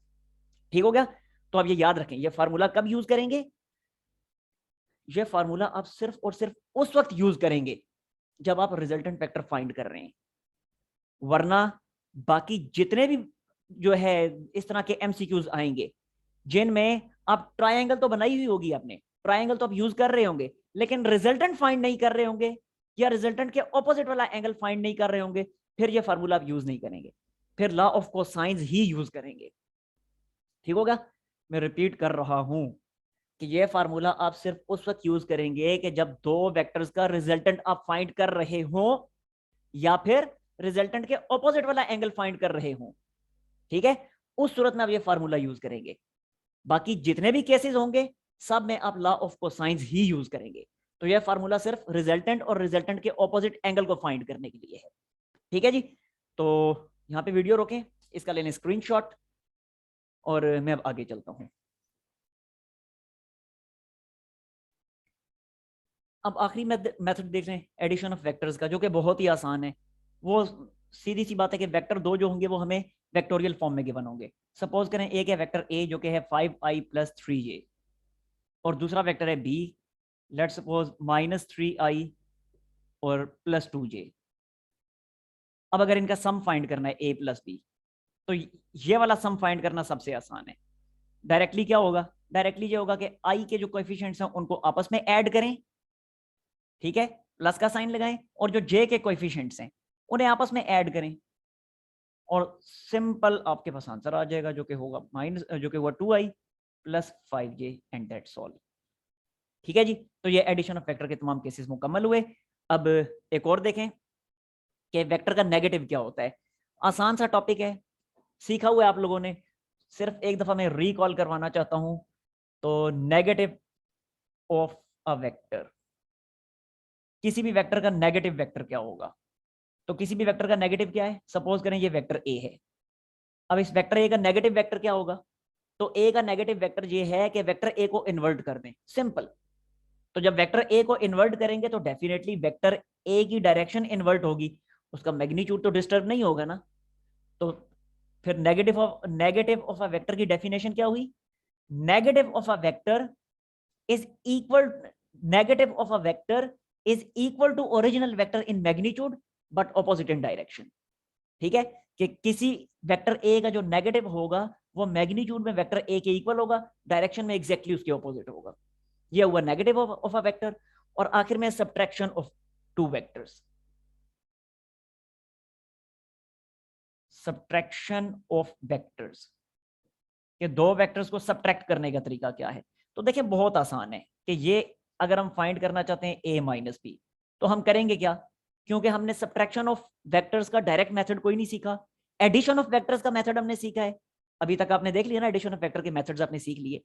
ठीक हो गया, तो अब ये याद रखें, ये फार्मूला कब यूज करेंगे, ये फार्मूला आप सिर्फ और सिर्फ उस वक्त यूज करेंगे जब आप रिजल्टेंट वेक्टर फाइंड कर रहे हैं, वरना बाकी जितने भी जो है इस तरह के एमसीक्यूज आएंगे जिनमें आप ट्रायंगल तो बनाई हुई होगी आपने, ट्रायंगल तो आप यूज कर रहे होंगे, लेकिन रिजल्टेंट फाइंड नहीं कर रहे होंगे, या रिजल्टेंट के ऑपोजिट वाला एंगल फाइंड नहीं कर रहे होंगे, फिर ये फार्मूला आप यूज नहीं करेंगे, फिर law of cosines he use करेंगे। ठीक होगा, मैं रिपीट कर रहा हूं कि ये फार्मूला आप सिर्फ उस वक्त यूज करेंगे कि जब दो वेक्टर्स का रिजल्टेंट आप फाइंड कर रहे हो, या फिर रिजल्टेंट के ऑपोजिट वाला एंगल फाइंड कर रहे हो। ठीक है, उस सूरत में आप ये फार्मूला यूज करेंगे, बाकी जितने भी केसेस होंगे सब में आप law of cosines he use करेंगे। तो यह फार्मूला सिर्फ रिजल्टेंट और रिजल्टेंट के ऑपोजिट एंगल को फाइंड करने के लिए है। ठीक है जी, तो यहां पे वीडियो रोकें, इसका लेने स्क्रीनशॉट, और मैं अब आगे चलता हूं। अब आखिरी मेथड देख लें एडिशन ऑफ वेक्टर्स का, जो कि बहुत ही आसान है। वो सीधी सी बात है कि वेक्टर दो जो होंगे वो हमें वेक्टोरियल फॉर्म में गिवन होंगे। सपोज करें एक है वेक्टर ए जो कि है 5i + 3j, और दूसरा वेक्टर है बी, लेट सपोज -3i और +2j। अब अगर इनका सम फाइंड करना है a + b, तो ये वाला सम फाइंड करना सबसे आसान है। डायरेक्टली क्या होगा, डायरेक्टली ये होगा कि i के जो कोएफिशिएंट्स हैं उनको आपस में ऐड करें, ठीक है, प्लस का साइन लगाएं, और जो j के कोएफिशिएंट्स हैं उन्हें आपस में ऐड करें, और सिंपल आपके पास आंसर आ जाएगा जो कि होगा जो कि हुआ 2i + 5j and that's all. ठीक है जी, तो ये एडिशन ऑफ वेक्टर के तमाम केसेस मुकम्मल हुए। अब एक और देखें कि वेक्टर का नेगेटिव क्या होता है। आसान सा टॉपिक है, सीखा हुआ है आप लोगों ने, सिर्फ एक दफा मैं रिकॉल करवाना चाहता हूं। तो नेगेटिव ऑफ अ वेक्टर, किसी भी वेक्टर का नेगेटिव वेक्टर क्या होगा, तो किसी भी वेक्टर का नेगेटिव क्या है, सपोज करें ये वेक्टर ए है। अब इस वेक्टर ए का नेगेटिव वेक्टर क्या होगा, तो ए का नेगेटिव वेक्टर ये है कि वेक्टर ए को इन्वर्ट कर दें, सिंपल। तो जब वेक्टर ए को इन्वर्ट करेंगे तो डेफिनेटली वेक्टर ए की डायरेक्शन इन्वर्ट होगी, उसका मैग्नीट्यूड तो डिस्टर्ब नहीं होगा ना। तो फिर नेगेटिव ऑफ अ वेक्टर की डेफिनेशन क्या हुई? Negative of a vector is equal negative of a vector is equal to original vector in magnitude but opposite in direction. ठीक है, कि किसी वेक्टर ए का जो नेगेटिव होगा वो मैग्नीट्यूड में वेक्टर ए के इक्वल होगा, डायरेक्शन में एग्जैक्टली उसके ऑपोजिट होगा। ये हुआ नेगेटिव ऑफ अ वेक्टर। और आखिर में subtraction of two vectors, subtraction of vectors, कि दो वेक्टर्स को सब्ट्रैक्ट करने का तरीका क्या है। तो देखिए बहुत आसान है कि ये अगर हम फाइंड करना चाहते हैं a माइनस बी, तो हम करेंगे क्या, क्योंकि हमने सब्ट्रैक्शन ऑफ वेक्टर्स का डायरेक्ट मेथड कोई नहीं सीखा, एडिशन ऑफ वेक्टर्स का मेथड हमने सीखा है। अभी तक आपने देख लिया ना, एडिशन ऑफ वेक्टर के मेथड्स आपने सीख लिए,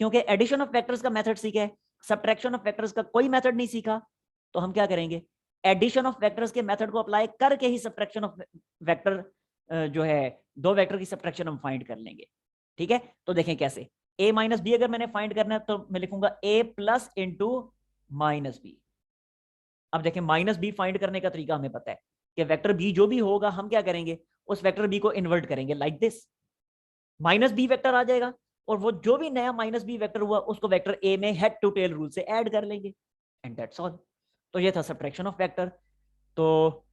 क्योंकि एडिशन ऑफ वेक्टर्स का मेथड सीखा है, सब्ट्रैक्शन ऑफ वेक्टर्स का कोई मेथड नहीं सीखा। तो हम क्या करेंगे, एडिशन ऑफ वेक्टर्स के मेथड को अप्लाई करके ही सब्ट्रैक्शन ऑफ वेक्टर जो है दो वेक्टर की सब्ट्रैक्शन हम फाइंड कर लेंगे। ठीक है, तो देखें कैसे। a माइनस बी अगर मैंने फाइंड करना है तो मैं लिखूंगा a plus into minus B. अब देखें माइनस बी फाइंड करने का तरीका हमें पता है कि वेक्टर बी जो भी होगा हम क्या करेंगे, उस वेक्टर बी को इन्वर्ट करेंगे like this, minus B vector आ जाएगा और वो जो भी नया माइनस बी वेक्टर हुआ उसको वेक्टर ए में हेड टू टेल रूल से ऐड कर लेंगे, एंड दैट्स ऑल। तो ये था सब्ट्रैक्शन ऑफ वेक्टर। तो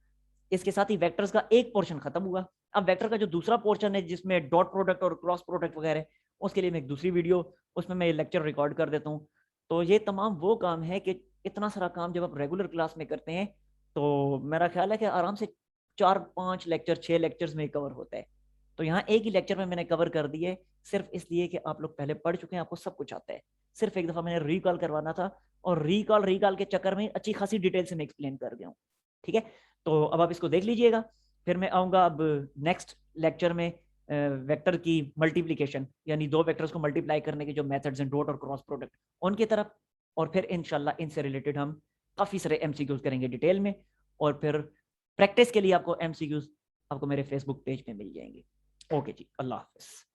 इसके साथ ही वेक्टर्स का एक पोर्शन खत्म हुआ। अब वेक्टर का जो दूसरा पोर्शन है जिसमें डॉट प्रोडक्ट और क्रॉस प्रोडक्ट वगैरह, उसके लिए मैं एक दूसरी वीडियो उसमें मैं लेक्चर रिकॉर्ड कर देता हूँ। तो ये तमाम वो काम है कि इतना सारा काम जब आप रेगुलर क्लास में करते हैं तो मेरा ख्याल है कि आराम से 4-5 लेक्चर 6 लेक्चर्स में कवर होता है। तो यहाँ एक ही लेक्चर में मैंने कवर कर दिए, सिर्फ इसलिए कि आप लोग पहले पढ़ चुके हैं, आपको सब कुछ आता है, सिर्फ एक दफ़ा मैंने रिकॉल करवाना था और रिकॉल के चक्कर में अच्छी खासी डिटेल से मैं एक्सप्लेन कर गया हूँ। ठीक है, तो अब आप इसको देख लीजिएगा। फिर मैं आऊँगा अब नेक्स्ट लेक्चर में वेक्टर की मल्टीप्लिकेशन, यानी दो वेक्टर्स को मल्टीप्लाई करने के जो मेथड्स हैं डॉट और क्रॉस प्रोडक्ट, उनकी तरफ। और फिर इंशाल्लाह इनसे रिलेटेड हम काफ़ी सारे एमसीक्यूज करेंगे डिटेल में। और फिर प्रैक्टिस के लिए आपको एमसीक्यूज आपको मेरे फेसबुक पेज पे मिल जाएंगे। ओके जी, अल्लाह हाफिज़।